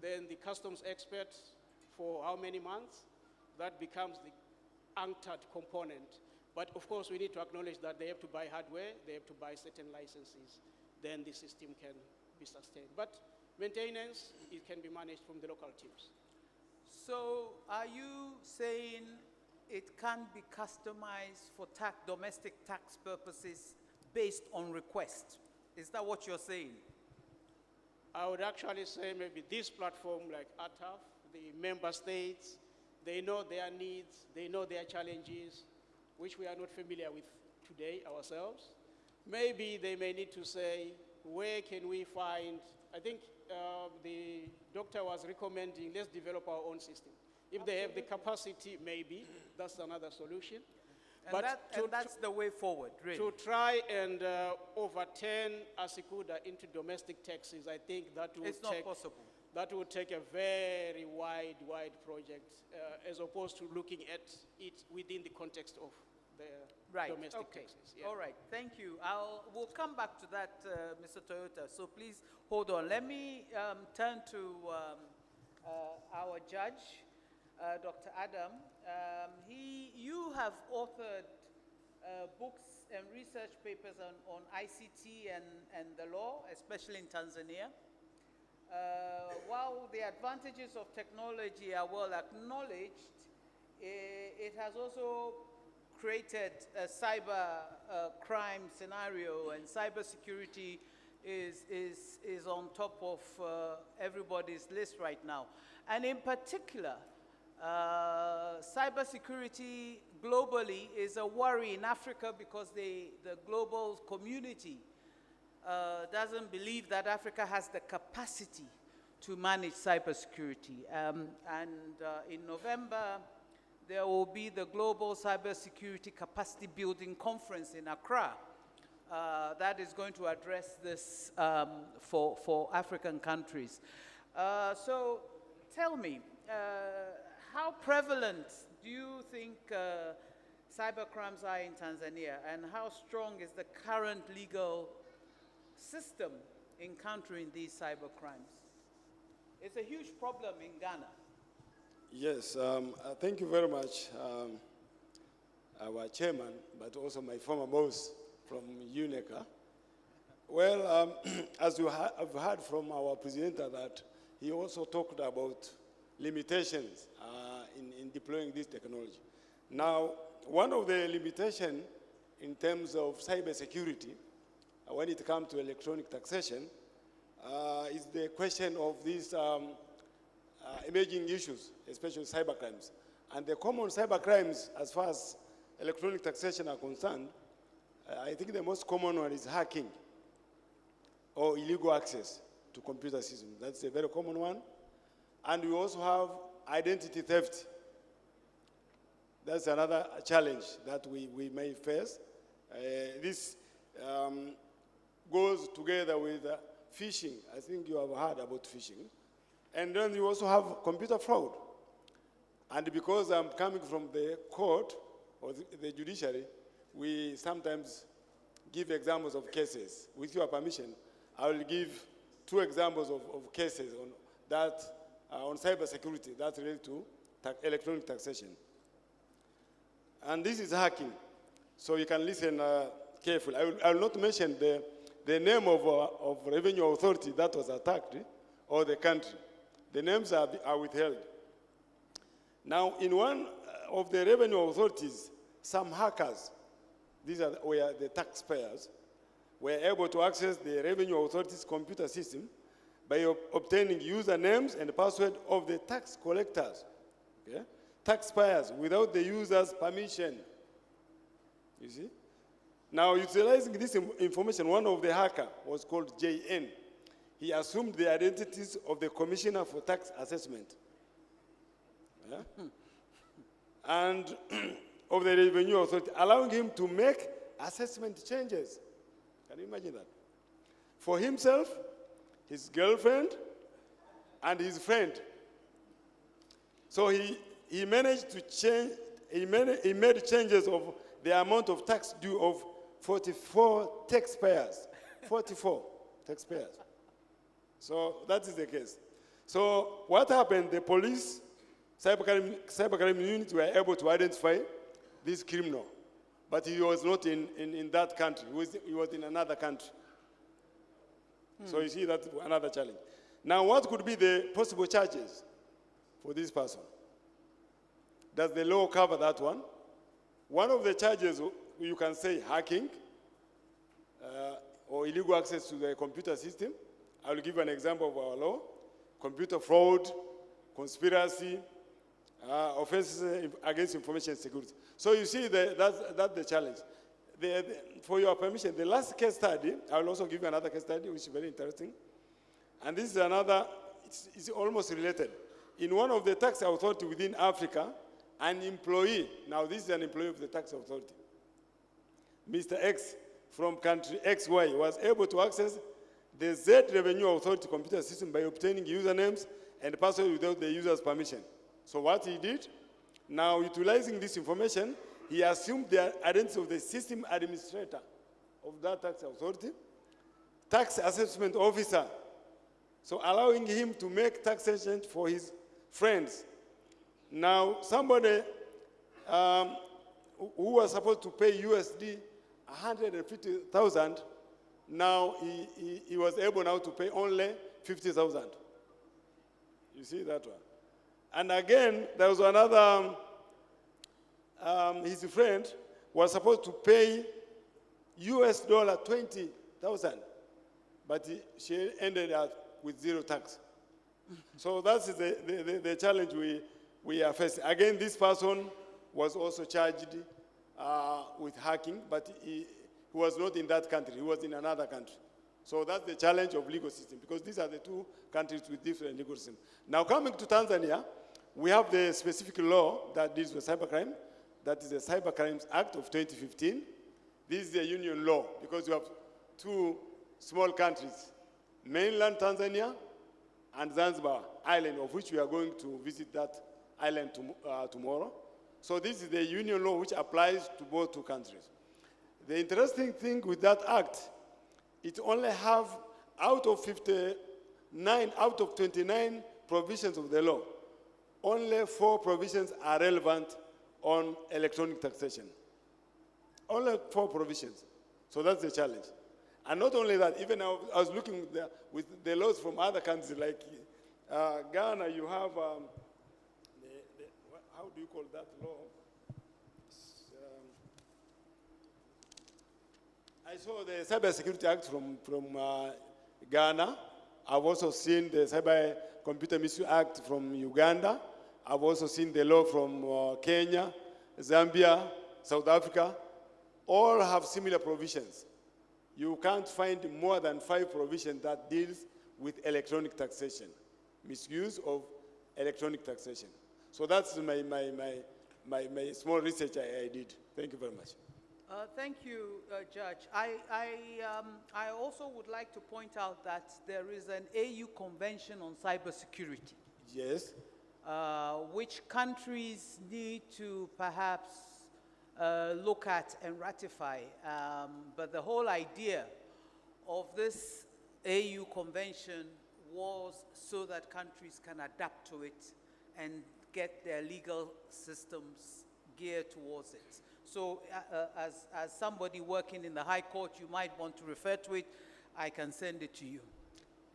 Then the customs expert for how many months? That becomes the ANCTAD component. But of course, we need to acknowledge that they have to buy hardware, they have to buy certain licenses, then the system can be sustained. But maintenance, it can be managed from the local teams. So are you saying it can be customized for domestic tax purposes based on request? Is that what you're saying? I would actually say maybe this platform like ATAF, the member states, they know their needs, they know their challenges, which we are not familiar with today ourselves. Maybe they may need to say, where can we find, I think the doctor was recommending, let's develop our own system. If they have the capacity, maybe, that's another solution. And, that's the way forward, really. To try and overturn ASCUDA into domestic taxes, I think that would it's not possible. That would take a very wide project, as opposed to looking at it within the context of the domestic taxes. Yeah. All right, thank you. We'll come back to that, Mr. Toyota. So please hold on. Let me turn to our judge, Dr. Adam. You have authored books and research papers on ICT and the law, especially in Tanzania. While the advantages of technology are well acknowledged, it has also created a cyber crime scenario, and cybersecurity is on top of everybody's list right now. And in particular, cybersecurity globally is a worry in Africa because the global community doesn't believe that Africa has the capacity to manage cybersecurity. In November, there will be the Global Cybersecurity Capacity Building Conference in Accra that is going to address this for African countries. So tell me, how prevalent do you think cybercrimes are in Tanzania, and how strong is the current legal system in countering these cybercrimes? It's a huge problem in Ghana. Yes, thank you very much, our chairman, but also my former boss from UNECA. Well, as you have heard from our presenter, that he also talked about limitations in deploying this technology. Now, one of the limitations in terms of cybersecurity, when it comes to electronic taxation, is the question of these emerging issues, especially cybercrimes. And the common cybercrimes, as far as electronic taxation are concerned, I think the most common one is hacking or illegal access to computer systems. That's a very common one. And we also have identity theft. That's another challenge that we may face. This goes together with phishing. I think you have heard about phishing. And then you also have computer fraud. And because I'm coming from the court or the judiciary, we sometimes give examples of cases. With your permission, I will give 2 examples of cases on that on cybersecurity that relate to electronic taxation. And this is hacking, so you can listen carefully. I will not mention the name of revenue authority that was attacked or the country. The names are withheld. Now, in one of the revenue authorities, some hackers, were the taxpayers, were able to access the revenue authority's computer system by obtaining usernames and password of the tax collectors, okay? Taxpayers, without the user's permission. You see? Now, utilizing this information, one of the hackers was called JN. He assumed the identities of the Commissioner for Tax Assessment. Yeah? And of the Revenue Authority, allowing him to make assessment changes. Can you imagine that? For himself, his girlfriend, and his friend. So he managed to change, he made changes of the amount of tax due of 44 taxpayers. 44 taxpayers. So that is the case. So what happened? The police, cybercrime units were able to identify this criminal. But he was not in that country. He was in another country. So you see, that's another challenge. Now, what could be the possible charges for this person? Does the law cover that one? One of the charges, you can say hacking or illegal access to the computer system. I will give an example of our law. Computer fraud, conspiracy, offenses against information security. So you see, that's the challenge. For your permission, the last case study, I will also give you another case study, which is very interesting. And this is another, it's almost related. In one of the tax authority within Africa, an employee, now this is an employee of the tax authority, Mr. X from country XY was able to access the Z Revenue Authority computer system by obtaining usernames and passwords without the user's permission. So what he did, now utilizing this information, he assumed the identity of the system administrator of that tax authority, tax assessment officer, so allowing him to make taxation for his friends. Now, somebody who was supposed to pay USD 150,000, now he was able now to pay only 50,000. You see that one? And again, there was another, his friend was supposed to pay US dollar 20,000, but she ended up with zero tax. So that's the challenge we are facing. Again, this person was also charged with hacking, but he was not in that country. He was in another country. So that's the challenge of legal system, because these are the 2 countries with different legal systems. Now, coming to Tanzania, we have the specific law that deals with cybercrime. That is the Cybercrimes Act of 2015. This is the union law, because you have 2 small countries, mainland Tanzania and Zanzibar Island, of which we are going to visit that island tomorrow. So this is the union law which applies to both 2 countries. The interesting thing with that act, it only have, out of 29 provisions of the law, only 4 provisions are relevant on electronic taxation. Only 4 provisions. So that's the challenge. And not only that, even I was looking there with the laws from other countries, like Ghana, you have, how do you call that law? I saw the Cyber Security Act from Ghana. I've also seen the Cyber Computer Misuse Act from Uganda. I've also seen the law from Kenya, Zambia, South Africa. All have similar provisions. You can't find more than 5 provisions that deals with electronic taxation, misuse of electronic taxation. So that's my small research I did. Thank you very much. Thank you, Judge. I also would like to point out that there is an AU Convention on Cybersecurity. Yes. Which countries need to perhaps look at and ratify. But the whole idea of this AU Convention was so that countries can adapt to it and get their legal systems geared towards it. So as somebody working in the High Court, you might want to refer to it. I can send it to you.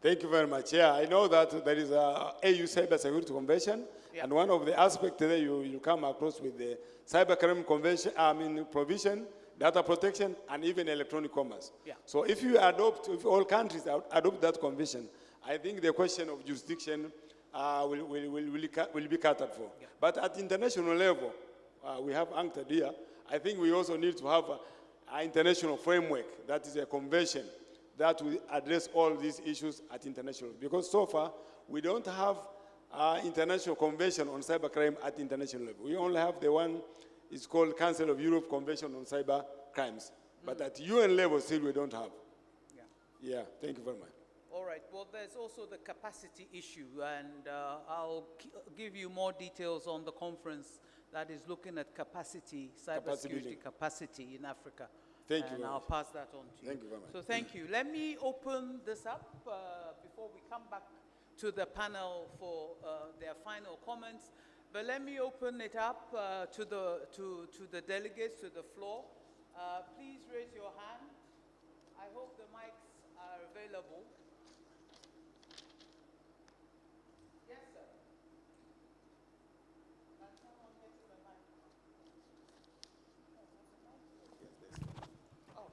Thank you very much. Yeah, I know that there is a AU Cyber Security Convention, Yeah. and one of the aspects there you come across with the Cybercrime Convention, provision, data protection, and even electronic commerce. Yeah. So if all countries adopt that convention, I think the question of jurisdiction will be catered for. Yeah. But at international level, we have UNCTAD here. I think we also need to have an international framework, that is a convention that will address all these issues at international. Because so far, we don't have an international convention on cybercrime at international level. We only have the one, it's called Council of Europe Convention on Cyber Crimes. But at UN level, still we don't have. Yeah. Yeah, thank you very much. All right. Well, there's also the capacity issue, and I'll give you more details on the conference that is looking at capacity, cybersecurity capacity in Africa. Thank you And very I'll much. pass that on to you. Thank you very much. So thank you. Let me open this up before we come back to the panel for their final comments. But let me open it up to the delegates, to the floor. Please raise your hand. I hope the mics are available. Yes, sir. Can someone get to the mic? Oh,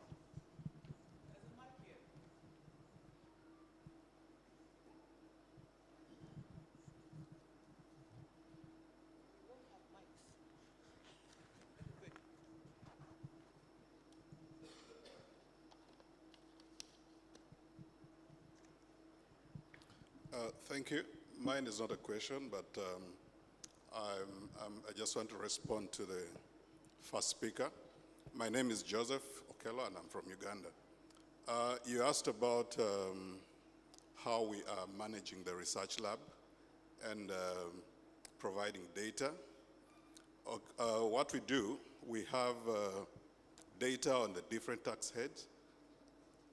there's a mic here. We don't have mics. Good. Thank you. Mine is not a question, but I just want to respond to the first speaker. My name is Joseph Okello, and I'm from Uganda. You asked about how we are managing the research lab and providing data. What we do, we have data on the different tax heads.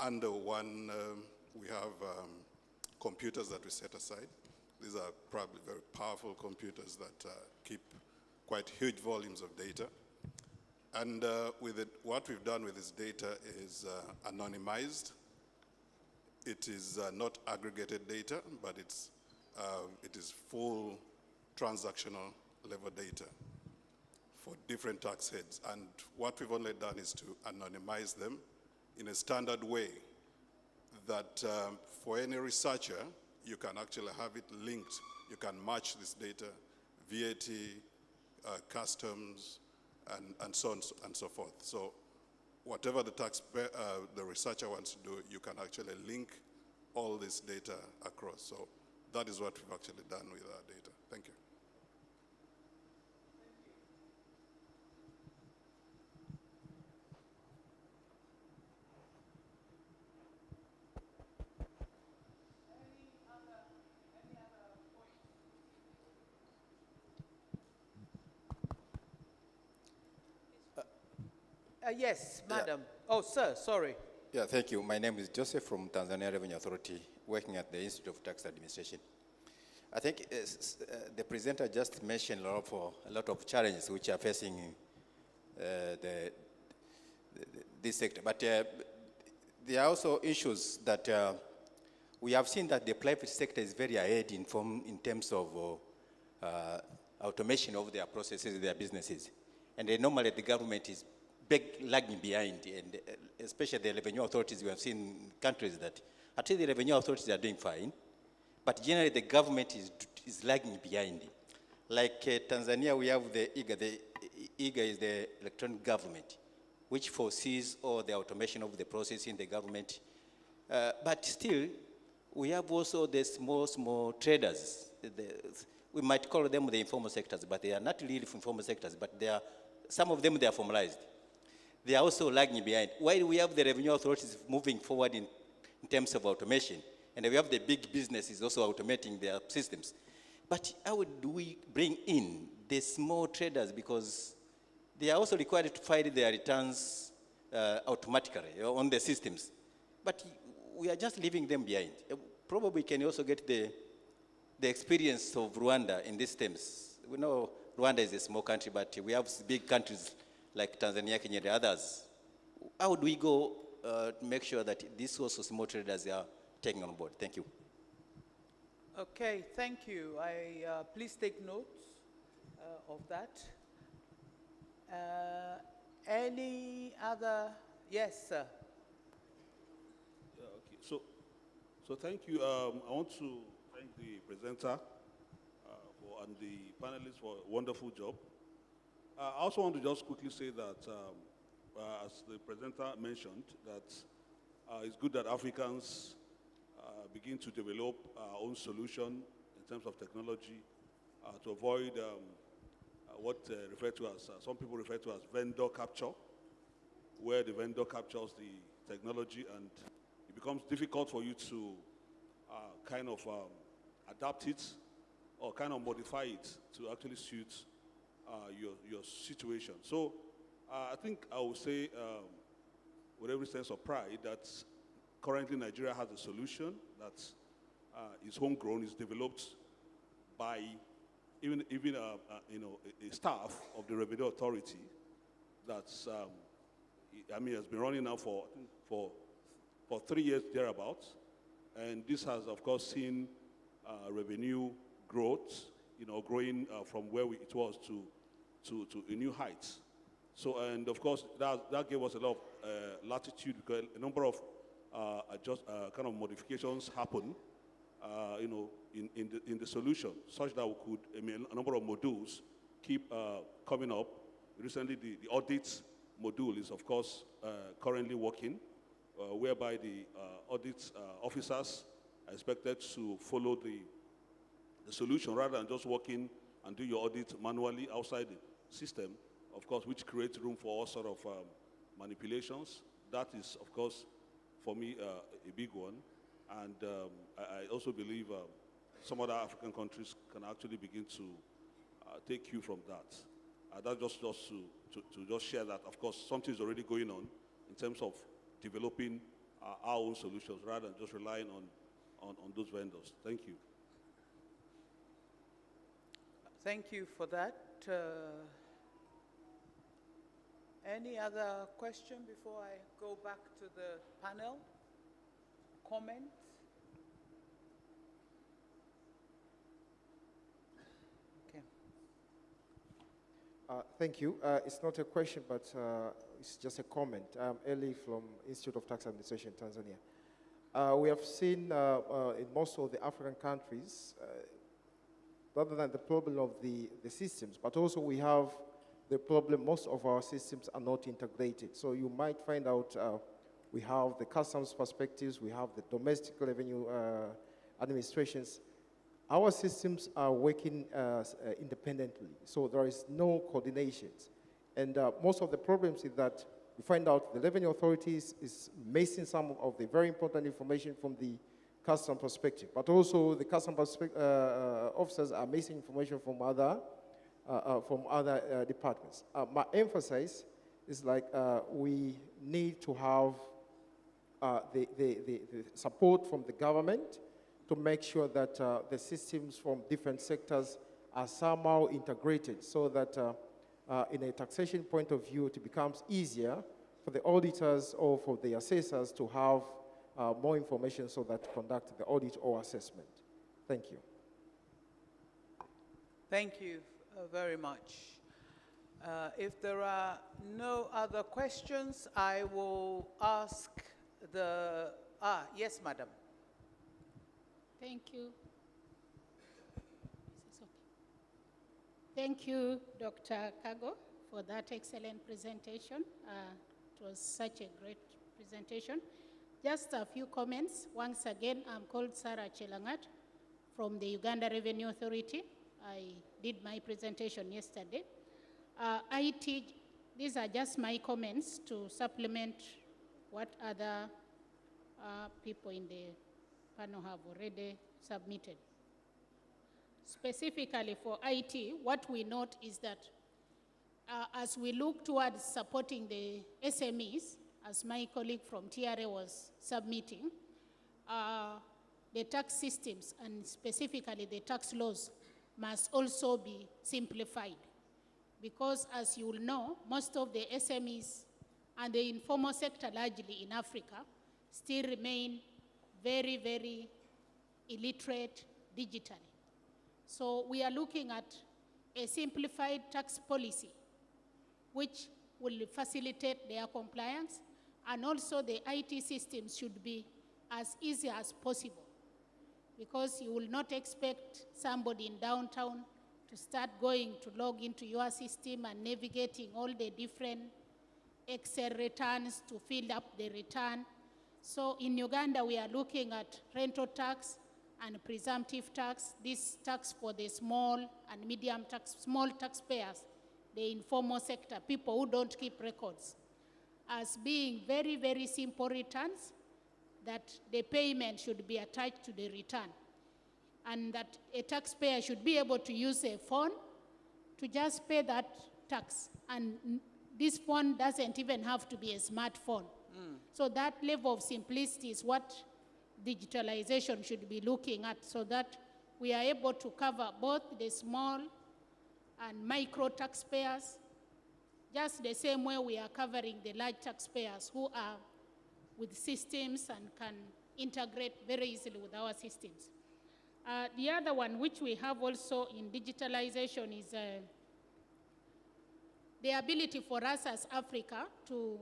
Under one, we have computers that we set aside. These are probably very powerful computers that keep quite huge volumes of data. And with it, what we've done with this data is anonymized. It is not aggregated data, but it is full transactional level data for different tax heads. And what we've only done is to anonymize them in a standard way that for any researcher, you can actually have it linked. You can match this data, VAT, customs, and so on and so forth. So whatever the researcher wants to do, you can actually link all this data across. So that is what we've actually done with our data. Thank you. Yes, madam. Oh, sir, sorry. Yeah, thank you. My name is Joseph from Tanzania Revenue Authority, working at the Institute of Tax Administration. I think the presenter just mentioned a lot of challenges which are facing this sector. But there are also issues that we have seen that the private sector is very ahead in terms of automation of their processes, their businesses. And normally the government is lagging behind, and especially the revenue authorities. We have seen countries that at least the revenue authorities are doing fine, but generally the government is lagging behind. Like Tanzania, we have the IGA. The IGA is the electronic government, which foresees all the automation of the process in the government. But still, we have also the small traders. We might call them the informal sectors, but they are not really informal sectors, but some of them, they are formalized. They are also lagging behind. While we have the revenue authorities moving forward in terms of automation, and we have the big businesses also automating their systems. But how do we bring in the small traders, because they are also required to file their returns automatically on the systems. But we are just leaving them behind. Probably we can also get the experience of Rwanda in these terms. We know Rwanda is a small country, but we have big countries like Tanzania, Kenya, and others. How do we go to make sure that these also small traders are taken on board? Thank you. Okay, thank you. Please take notes of that. Any other? Yes, sir. Yeah, okay. So thank you. I want to thank the presenter and the panelists for a wonderful job. I also want to just quickly say that, as the presenter mentioned, that it's good that Africans begin to develop our own solution in terms of technology to avoid what some people refer to as vendor capture, where the vendor captures the technology and it becomes difficult for you to kind of adapt it or kind of modify it to actually suit your situation. So I think I would say with every sense of pride that currently Nigeria has a solution that is homegrown, is developed by even a staff of the Revenue Authority that's has been running now for 3 years thereabouts, and this has of course seen revenue growth, growing from where it was to a new heights. So, and of course that gave us a lot of latitude because a number of kind of modifications happen, in the solution, such that we could, a number of modules keep coming up. Recently, the audit module is, of course, currently working, whereby the audit officers are expected to follow the solution rather than just working and do your audit manually outside the system, of course, which creates room for all sort of manipulations. That is, of course, for me, a big one. And I also believe some other African countries can actually begin to take cue from that. That's just to just share that, of course, something is already going on in terms of developing our own solutions rather than just relying on those vendors. Thank you. Thank you for that. Any other question before I go back to the panel? Comment? Okay. Thank you. It's not a question, but it's just a comment. I'm Eli from Institute of Tax Administration, Tanzania. We have seen in most of the African countries, rather than the problem of the systems, but also we have the problem, most of our systems are not integrated. So you might find out we have the customs perspectives, we have the domestic revenue administrations. Our systems are working independently, so there is no coordination. And most of the problems is that we find out the revenue authorities is missing some of the very important information from the custom perspective, but also the custom officers are missing information from other departments. My emphasis is like we need to have the support from the government to make sure that the systems from different sectors are somehow integrated so that in a taxation point of view, it becomes easier for the auditors or for the assessors to have more information so that to conduct the audit or assessment. Thank you. Thank you very much. If there are no other questions, I will ask the, yes, madam. Thank you. Is this okay? Thank you, Dr. Kago, for that excellent presentation. It was such a great presentation. Just a few comments. Once again, I'm called Sarah Chelangat from the Uganda Revenue Authority. I did my presentation yesterday. These are just my comments to supplement what other people in the panel have already submitted. Specifically for IT, what we note is that as we look towards supporting the SMEs, as my colleague from TRA was submitting, the tax systems and specifically the tax laws must also be simplified. Because as you will know, most of the SMEs and the informal sector largely in Africa still remain very, very illiterate digitally. So we are looking at a simplified tax policy which will facilitate their compliance, and also the IT systems should be as easy as possible, because you will not expect somebody in downtown to start going to log into your system and navigating all the different Excel returns to fill up the return. So in Uganda, we are looking at rental tax and presumptive tax, this tax for the small and medium tax, small taxpayers, the informal sector, people who don't keep records, as being very, very simple returns that the payment should be attached to the return, and that a taxpayer should be able to use a phone to just pay that tax. And this phone doesn't even have to be a smartphone. So that level of simplicity is what digitalization should be looking at, so that we are able to cover both the small and micro taxpayers, just the same way we are covering the large taxpayers who are with systems and can integrate very easily with our systems. The other one which we have also in digitalization is the ability for us as Africa to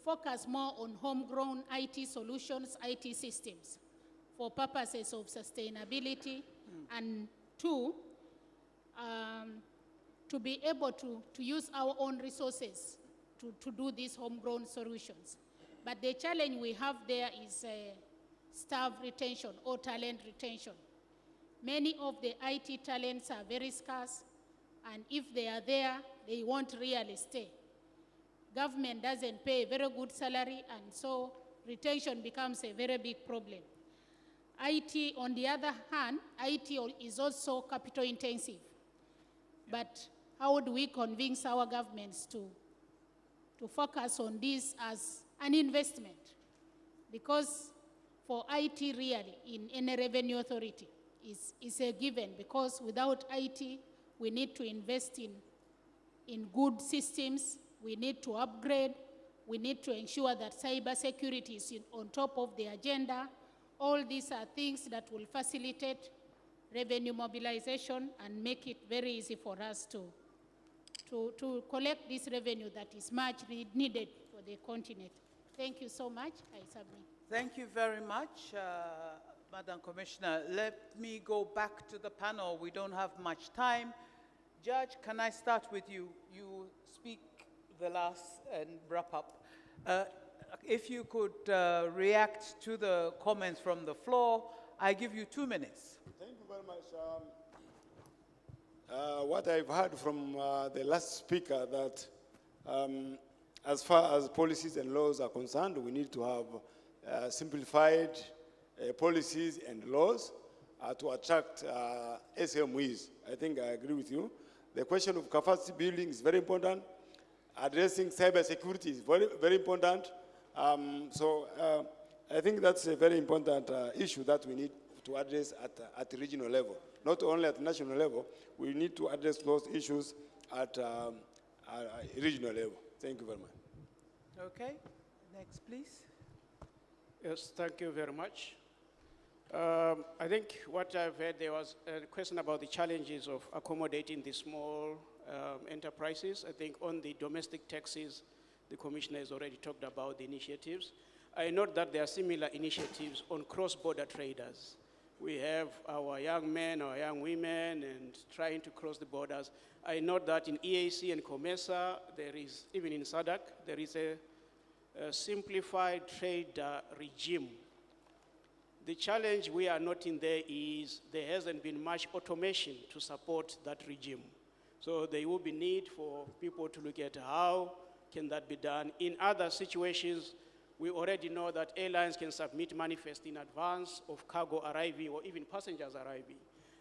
focus more on homegrown IT solutions, IT systems, for purposes of sustainability, and two, to be able to use our own resources to do these homegrown solutions. But the challenge we have there is staff retention or talent retention. Many of the IT talents are very scarce, and if they are there, they won't really stay. Government doesn't pay a very good salary, and so retention becomes a very big problem. IT, on the other hand, IT is also capital intensive. But how do we convince our governments to focus on this as an investment? Because for IT really, in any revenue authority, is a given, because without IT, we need to invest in good systems, we need to upgrade, we need to ensure that cyber security is on top of the agenda. All these are things that will facilitate revenue mobilization and make it very easy for us to collect this revenue that is much needed for the continent. Thank you so much. I submit. Thank you very much, Madam Commissioner. Let me go back to the panel. We don't have much time. Judge, can I start with you? You speak the last and wrap up. If you could react to the comments from the floor, I give you 2 minutes. Thank you very much. What I've heard from the last speaker, that as far as policies and laws are concerned, we need to have simplified policies and laws to attract SMEs. I think I agree with you. The question of capacity building is very important. Addressing cyber security is very, very important. I think that's a very important issue that we need to address at the regional level. Not only at the national level, we need to address those issues at regional level. Thank you very much. Okay, next please. Yes, thank you very much. I think what I've heard, there was a question about the challenges of accommodating the small enterprises. I think on the domestic taxes, the commissioner has already talked about the initiatives. I note that there are similar initiatives on cross-border traders. We have our young men, our young women, and trying to cross the borders. I note that in EAC and COMESA, there is, even in SADC, there is a simplified trade regime. The challenge we are noting there is there hasn't been much automation to support that regime. So there will be need for people to look at how can that be done. In other situations, we already know that airlines can submit manifest in advance of cargo arriving or even passengers arriving.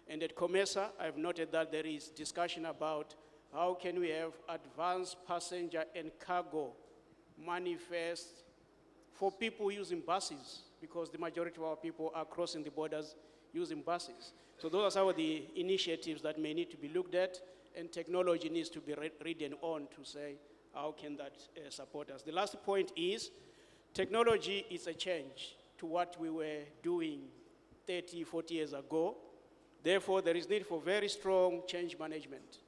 And at COMESA, I've noted that there is discussion about how can we have advanced passenger and cargo manifest for people using buses, because the majority of our people are crossing the borders using buses. So those are some of the initiatives that may need to be looked at, and technology needs to be ridden on to say, how can that support us? The last point is, technology is a change to what we were doing 30, 40 years ago. Therefore, there is need for very strong change management,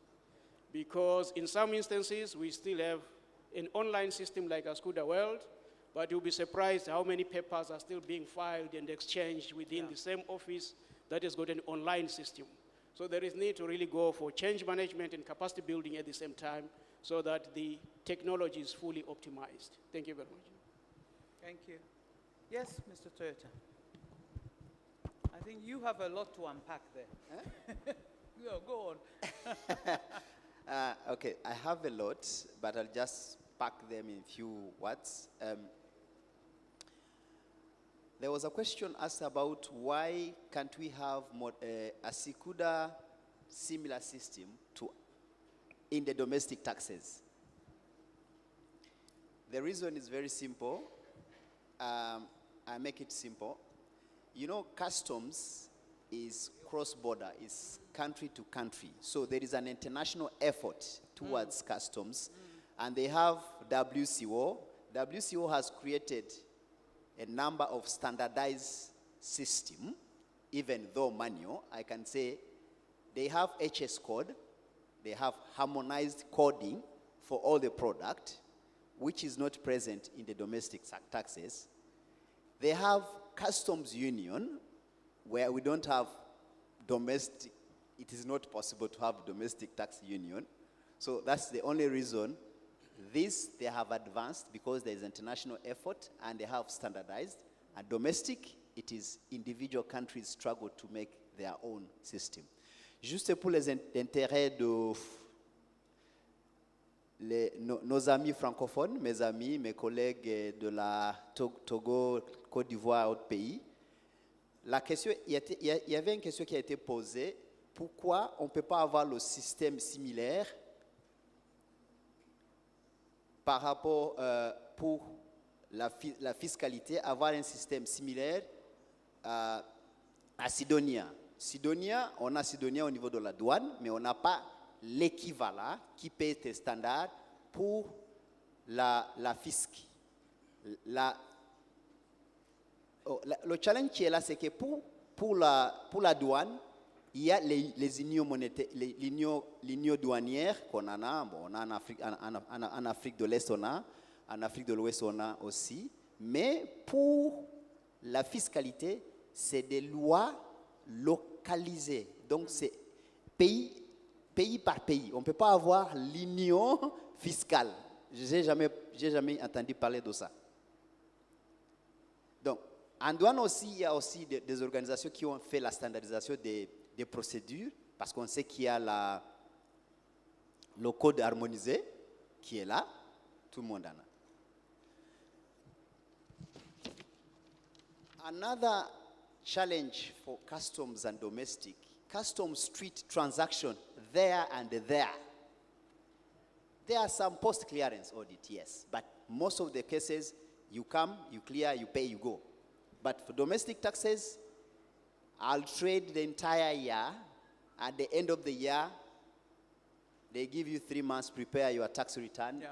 because in some instances, we still have an online system like Ascuda World, but you'll be surprised how many papers are still being filed and exchanged within the same office that has got an online system. So there is need to really go for change management and capacity building at the same time so that the technology is fully optimized. Thank you very much. Thank you. Yes, Mr. Toyota. I think you have a lot to unpack there. Huh? No, go on. Okay, I have a lot, but I'll just pack them in few words. There was a question asked about why can't we have a Sikuda similar system in the domestic taxes. The reason is very simple. I make it simple. You know, customs is cross-border, is country to country. So there is an international effort towards customs, and they have WCO. WCO has created a number of standardized system, even though manual. I can say they have HS code, they have harmonized coding for all the product, which is not present in the domestic taxes. They have customs union, where we don't have domestic, it is not possible to have domestic tax union. So that's the only reason. This, they have advanced because there is international effort and they have standardized. And domestic, it is individual countries struggle to make their own system. Juste pour les intérêts de nos amis francophones, mes amis, mes collègues de la Togo, Côte d'Ivoire, autres pays, la question, il y avait une question qui a été posée. Pourquoi on ne peut pas avoir le système similaire par rapport pour la fiscalité, avoir un système similaire à Sidonia. Sidonia, on a Sidonia au niveau de la douane, mais on n'a pas l'équivalent qui peut être standard pour la fisc. Le challenge qui est là, c'est que pour la douane, il y a les unions monétaires, l'union douanière qu'on en a. Bon, on a en Afrique de l'Est, on a, en Afrique de l'Ouest, on a aussi. Mais pour la fiscalité, c'est des lois localisées. Donc, c'est pays par pays. On ne peut pas avoir l'union fiscale. J'ai jamais entendu parler de ça. Donc, en douane aussi, il y a aussi des organisations qui ont fait la standardisation des procédures, parce qu'on sait qu'il y a le code harmonisé qui est là, tout le monde en a. Another challenge for customs and domestic, customs street transaction there and there. There are some post-clearance audit, yes, but most of the cases, you come, you clear, you pay, you go. But for domestic taxes, I'll trade the entire year. At the end of the year, they give you 3 months, prepare your tax return,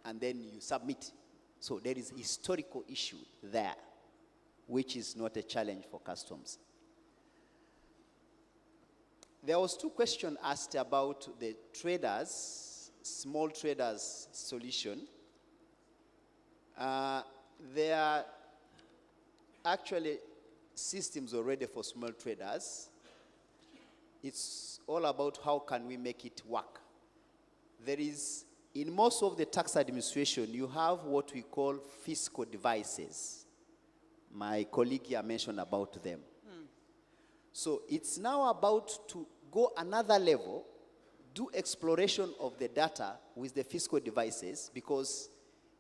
and then you submit. So there is a historical issue there, which is not a challenge for customs. There was 2 questions asked about the traders, small traders solution. There are actually systems already for small traders. It's all about how can we make it work. There is, in most of the tax administration, you have what we call fiscal devices. My colleague here mentioned about them. So it's now about to go another level, do exploration of the data with the fiscal devices, because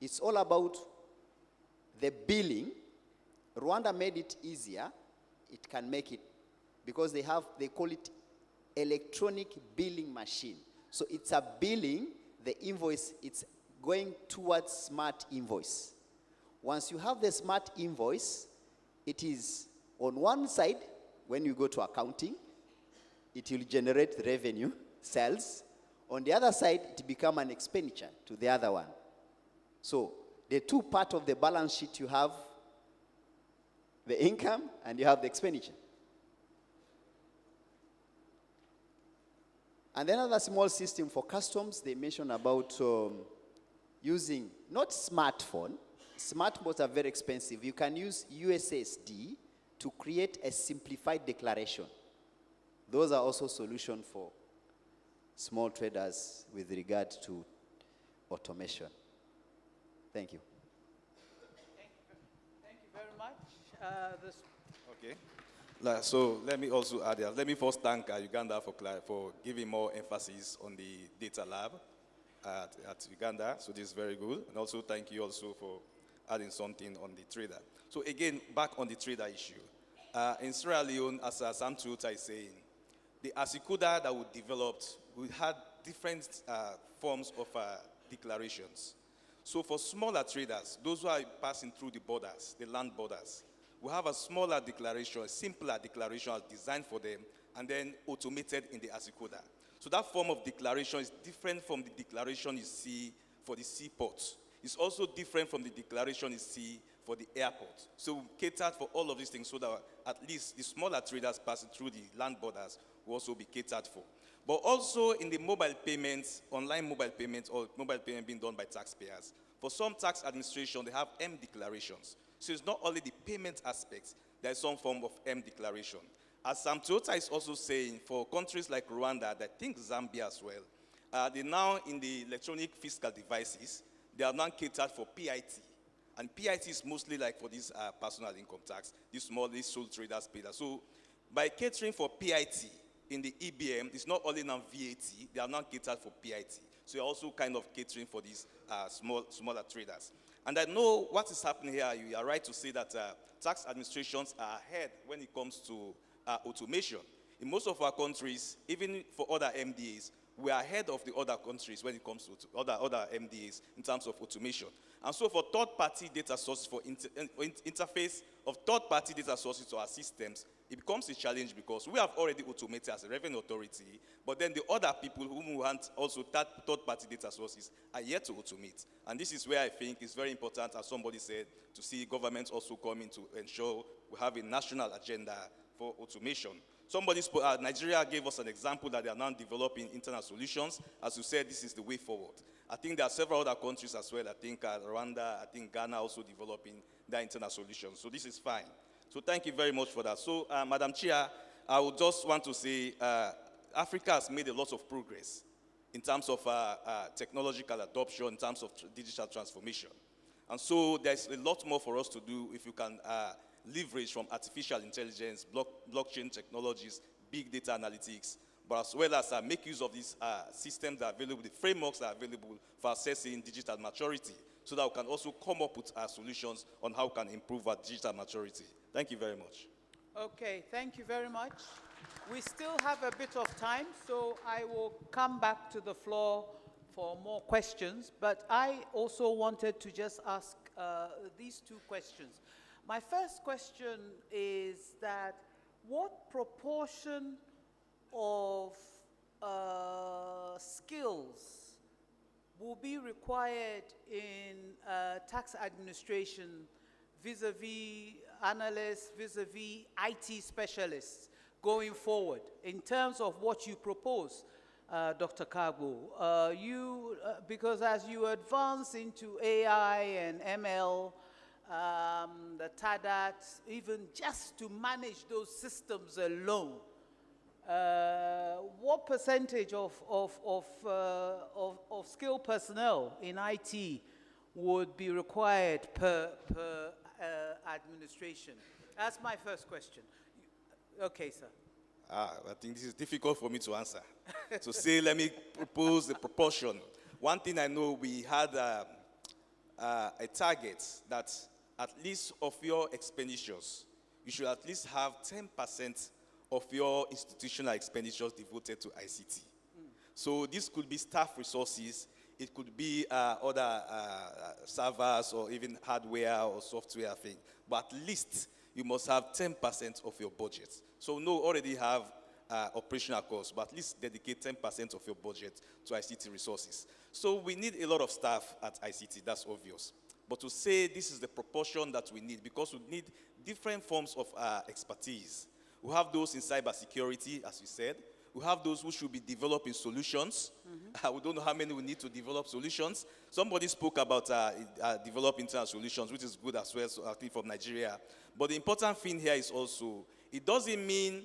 it's all about the billing. Rwanda made it easier. It can make it, because they call it electronic billing machine. So it's a billing, the invoice, it's going towards smart invoice. Once you have the smart invoice, it is on one side, when you go to accounting, it will generate the revenue, sales. On the other side, it become an expenditure to the other one. So the 2 parts of the balance sheet, you have the income and you have the expenditure. And another small system for customs, they mentioned about using, not smartphone. Smartphones are very expensive. You can use USSD to create a simplified declaration. Those are also solutions for small traders with regard to automation. Thank you. Thank you very much. Okay. So let me also add that. Let me first thank Uganda for giving more emphasis on the data lab at Uganda. So this is very good. And also thank you also for adding something on the trader. So again, back on the trader issue. In Sierra Leone, as Sam Tuta is saying, the Asikuda that we developed, we had different forms of declarations. So for smaller traders, those who are passing through the borders, the land borders, we have a smaller declaration, a simpler declaration designed for them, and then automated in the Asikuda. So that form of declaration is different from the declaration you see for the seaports. It's also different from the declaration you see for the airport. So we catered for all of these things so that at least the smaller traders passing through the land borders will also be catered for. But also in the mobile payments, online mobile payments, or mobile payment being done by taxpayers, for some tax administration, they have M declarations. So it's not only the payment aspects, there is some form of M declaration. As Sam Toyota is also saying, for countries like Rwanda, I think Zambia as well, they now in the electronic fiscal devices, they are now catered for PIT. And PIT is mostly like for this personal income tax, these sole traders pay that. So by catering for PIT in the EBM, it's not only now VAT, they are now catered for PIT. So you're also kind of catering for these smaller traders. And I know what is happening here. You are right to say that tax administrations are ahead when it comes to automation. In most of our countries, even for other MDAs, we are ahead of the other countries when it comes to other MDAs in terms of automation. And so for third-party data sources, for interface of third-party data sources to our systems, it becomes a challenge because we have already automated as a revenue authority, but then the other people who want also third-party data sources are yet to automate. And this is where I think it's very important, as somebody said, to see governments also coming to ensure we have a national agenda for automation. Nigeria gave us an example that they are now developing internal solutions. As you said, this is the way forward. I think there are several other countries as well. I think Rwanda, I think Ghana also developing their internal solutions. So this is fine. So thank you very much for that. So, Madam Chair, I would just want to say Africa has made a lot of progress in terms of technological adoption, in terms of digital transformation. And so there's a lot more for us to do if you can leverage from artificial intelligence, blockchain technologies, big data analytics, but as well as make use of these systems that are available, the frameworks that are available for assessing digital maturity, so that we can also come up with solutions on how we can improve our digital maturity. Thank you very much. Okay, thank you very much. We still have a bit of time, so I will come back to the floor for more questions, but I also wanted to just ask these 2 questions. My first question is that what proportion of skills will be required in tax administration vis-a-vis analysts, vis-a-vis IT specialists going forward in terms of what you propose, Dr. Kagbo? Because as you advance into AI and ML, the TADAT, even just to manage those systems alone, what percentage of skilled personnel in IT would be required per administration? That's my first question. Okay, sir. I think this is difficult for me to answer. So say, let me propose the proportion. One thing I know, we had a target that at least of your expenditures, you should at least have 10% of your institutional expenditures devoted to ICT. So this could be staff resources, it could be other servers or even hardware or software thing. But at least you must have 10% of your budget. So no, already have operational costs, but at least dedicate 10% of your budget to ICT resources. So we need a lot of staff at ICT, that's obvious. But to say this is the proportion that we need, because we need different forms of expertise. We have those in cybersecurity, as you said. We have those who should be developing solutions. We don't know how many we need to develop solutions. Somebody spoke about developing internal solutions, which is good as well, so I think from Nigeria. But the important thing here is also, it doesn't mean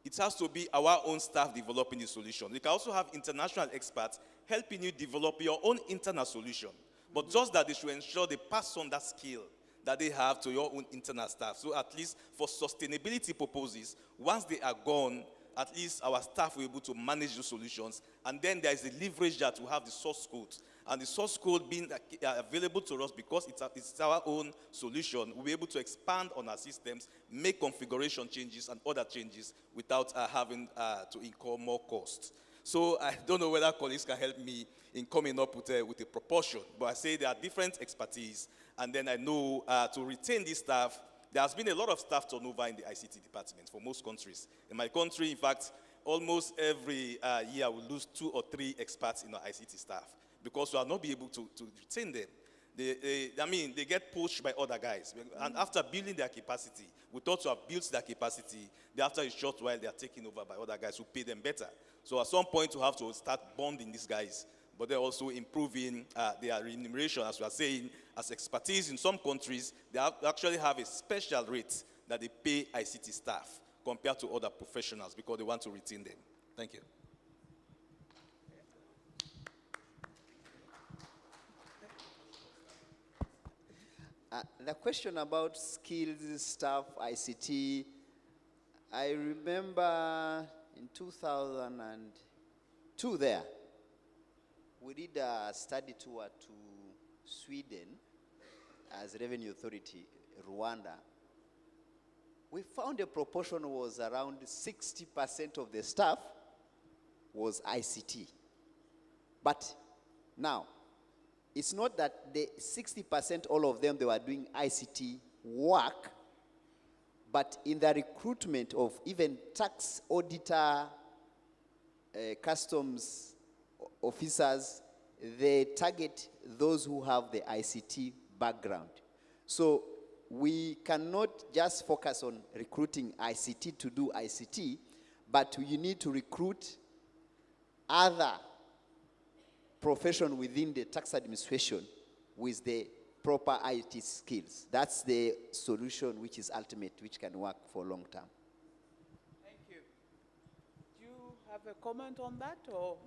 it has to be our own staff developing the solution. You can also have international experts helping you develop your own internal solution. But just that they should ensure they pass on that skill that they have to your own internal staff. So at least for sustainability purposes, once they are gone, at least our staff will be able to manage the solutions. And then there is the leverage that we have the source code. And the source code being available to us because it's our own solution, we'll be able to expand on our systems, make configuration changes and other changes without having to incur more costs. So I don't know whether colleagues can help me in coming up with a proportion, but I say there are different expertise, and then I know to retain this staff, there has been a lot of staff turnover in the ICT department for most countries. In my country, in fact, almost every year we lose 2 or 3 experts in our ICT staff because we are not be able to retain them. They get poached by other guys. And after building their capacity, we thought to have built their capacity, after a short while they are taken over by other guys who pay them better. So at some point we have to start bonding these guys, but they're also improving their remuneration, as we are saying, as expertise in some countries, they actually have a special rate that they pay ICT staff compared to other professionals because they want to retain them. Thank you. The question about skills, staff, ICT, I remember in 2002 there, we did a study tour to Sweden as Revenue Authority, Rwanda. We found the proportion was around 60% of the staff was ICT. But now, it's not that the 60%, all of them, they were doing ICT work, but in the recruitment of even tax auditor, customs officers, they target those who have the ICT background. So we cannot just focus on recruiting ICT to do ICT, but you need to recruit other profession within the tax administration with the proper IT skills. That's the solution which is ultimate, which can work for long term. Thank you. Do you have a comment on that, or?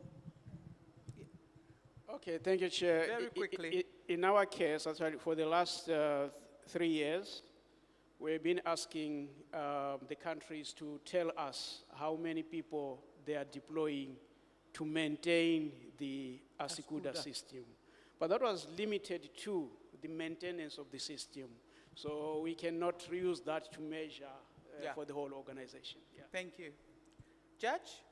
Okay, thank you, Chair. Very quickly. In our case, actually, for the last 3 years, we've been asking the countries to tell us how many people they are deploying to maintain the Asikuda system. But that was limited to the maintenance of the system. So we cannot use that to measure for the whole organization. Yeah. Thank you. Judge?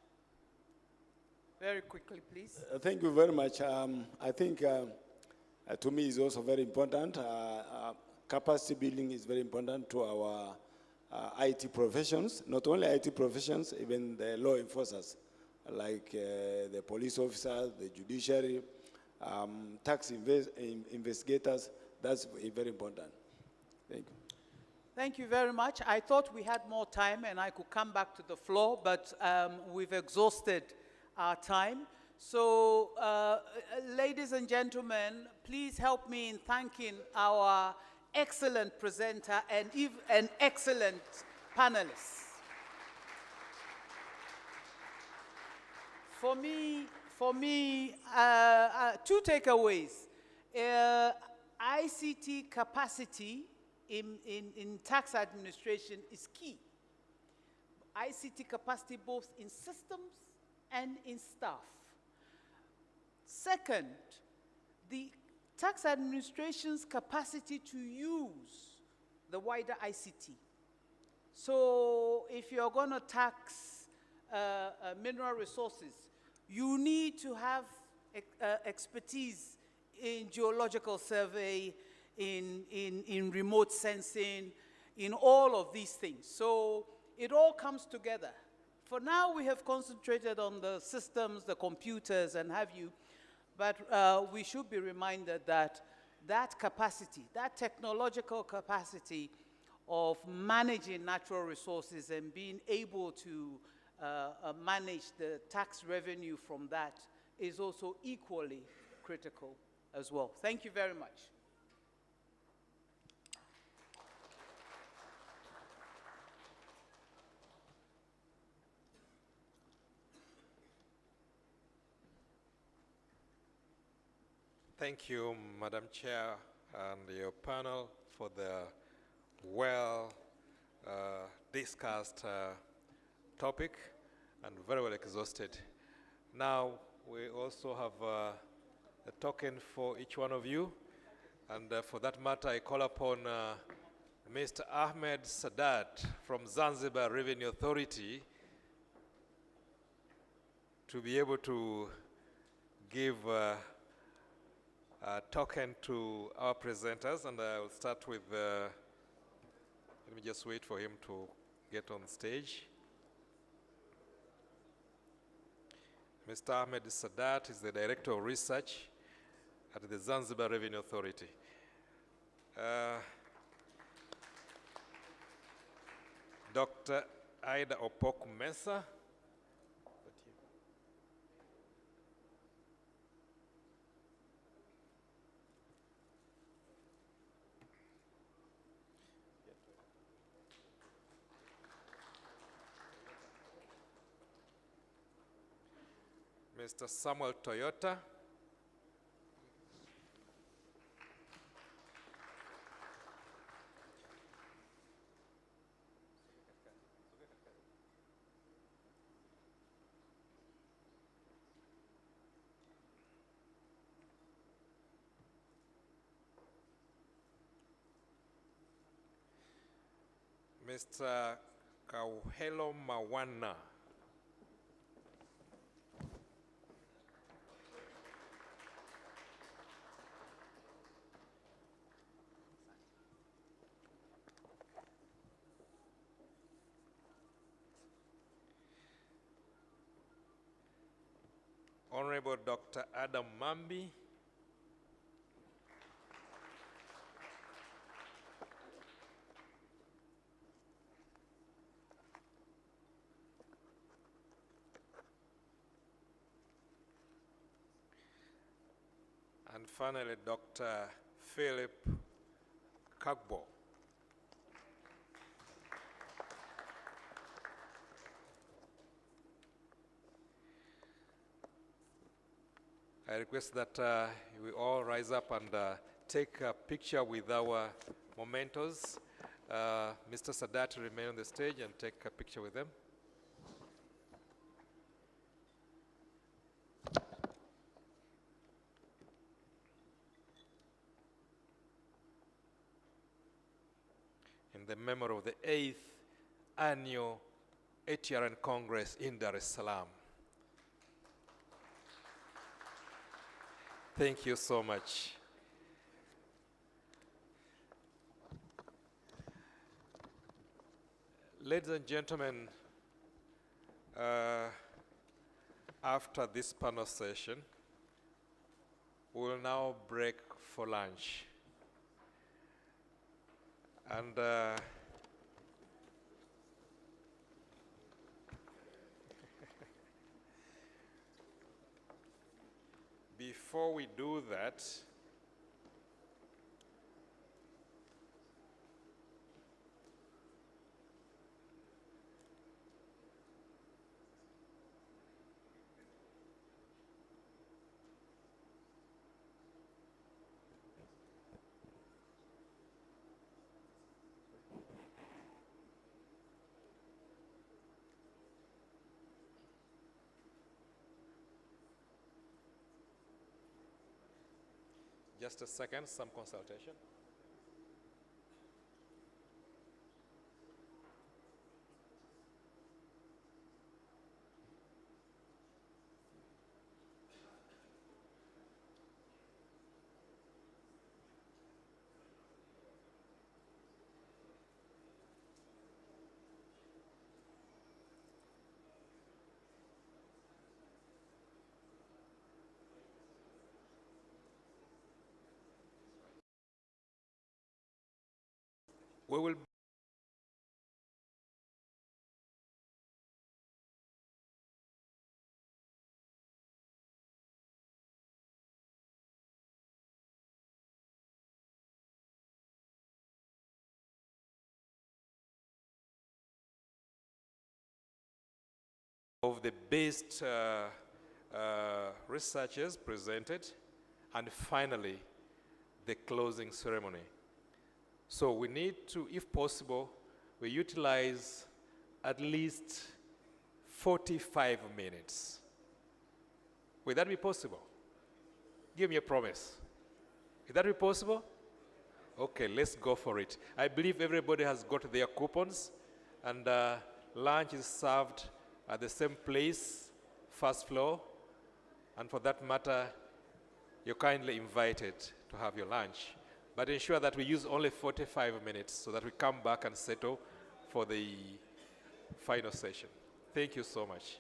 Very quickly, please. Thank you very much. I think to me is also very important. Capacity building is very important to our IT professions, not only IT professions, even the law enforcers, like the police officers, the judiciary, investigators. That's very important. Thank you. Thank you very much. I thought we had more time and I could come back to the floor, but we've exhausted our time. So, ladies and gentlemen, please help me in thanking our excellent presenter and excellent panelists. For me, two takeaways. ICT capacity in tax administration is key. ICT capacity both in systems and in staff. Second, the tax administration's capacity to use the wider ICT. So if you're going to tax mineral resources, you need to have expertise in geological survey, in remote sensing, in all of these things. So it all comes together. For now, we have concentrated on the systems, the computers, and have you, but we should be reminded that that capacity, that technological capacity of managing natural resources and being able to manage the tax revenue from that is also equally critical as well. Thank you very much. Thank you, Madam Chair, and your panel for the well-discussed topic and very well exhausted. Now, we also have a token for each one of you, and for that matter, I call upon Mr. Ahmed Sadat from Zanzibar Revenue Authority to be able to give a token to our presenters, and I will start with, let me just wait for him to get on stage. Mr. Ahmed Sadat is the Director of Research at the Zanzibar Revenue Authority. Dr. Aida Opoku Mensah. Mr. Samuel Toyota. Mr. Kauhelo Mawana. Honorable Dr. Adam Mambi. And finally, Dr. Philip Kagbo. I request that we all rise up and take a picture with our mementos. Mr. Sadat will remain on the stage and take a picture with them. In the memory of the 8th Annual ATRN Congress in Dar es Salaam. Thank you so much. Ladies and gentlemen, after this panel session, We'll now break for lunch. And before we do that, just a second, some consultation. We will of the best researchers presented, and finally, the closing ceremony. So we need to, if possible, we utilize at least 45 minutes. Will that be possible? Give me a promise. Will that be possible? Okay, let's go for it. I believe everybody has got their coupons, and lunch is served at the same place, first floor, and for that matter, you're kindly invited to have your lunch. But ensure that we use only 45 minutes so that we come back and settle for the final session. Thank you so much.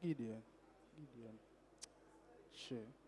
Gideon. Sure.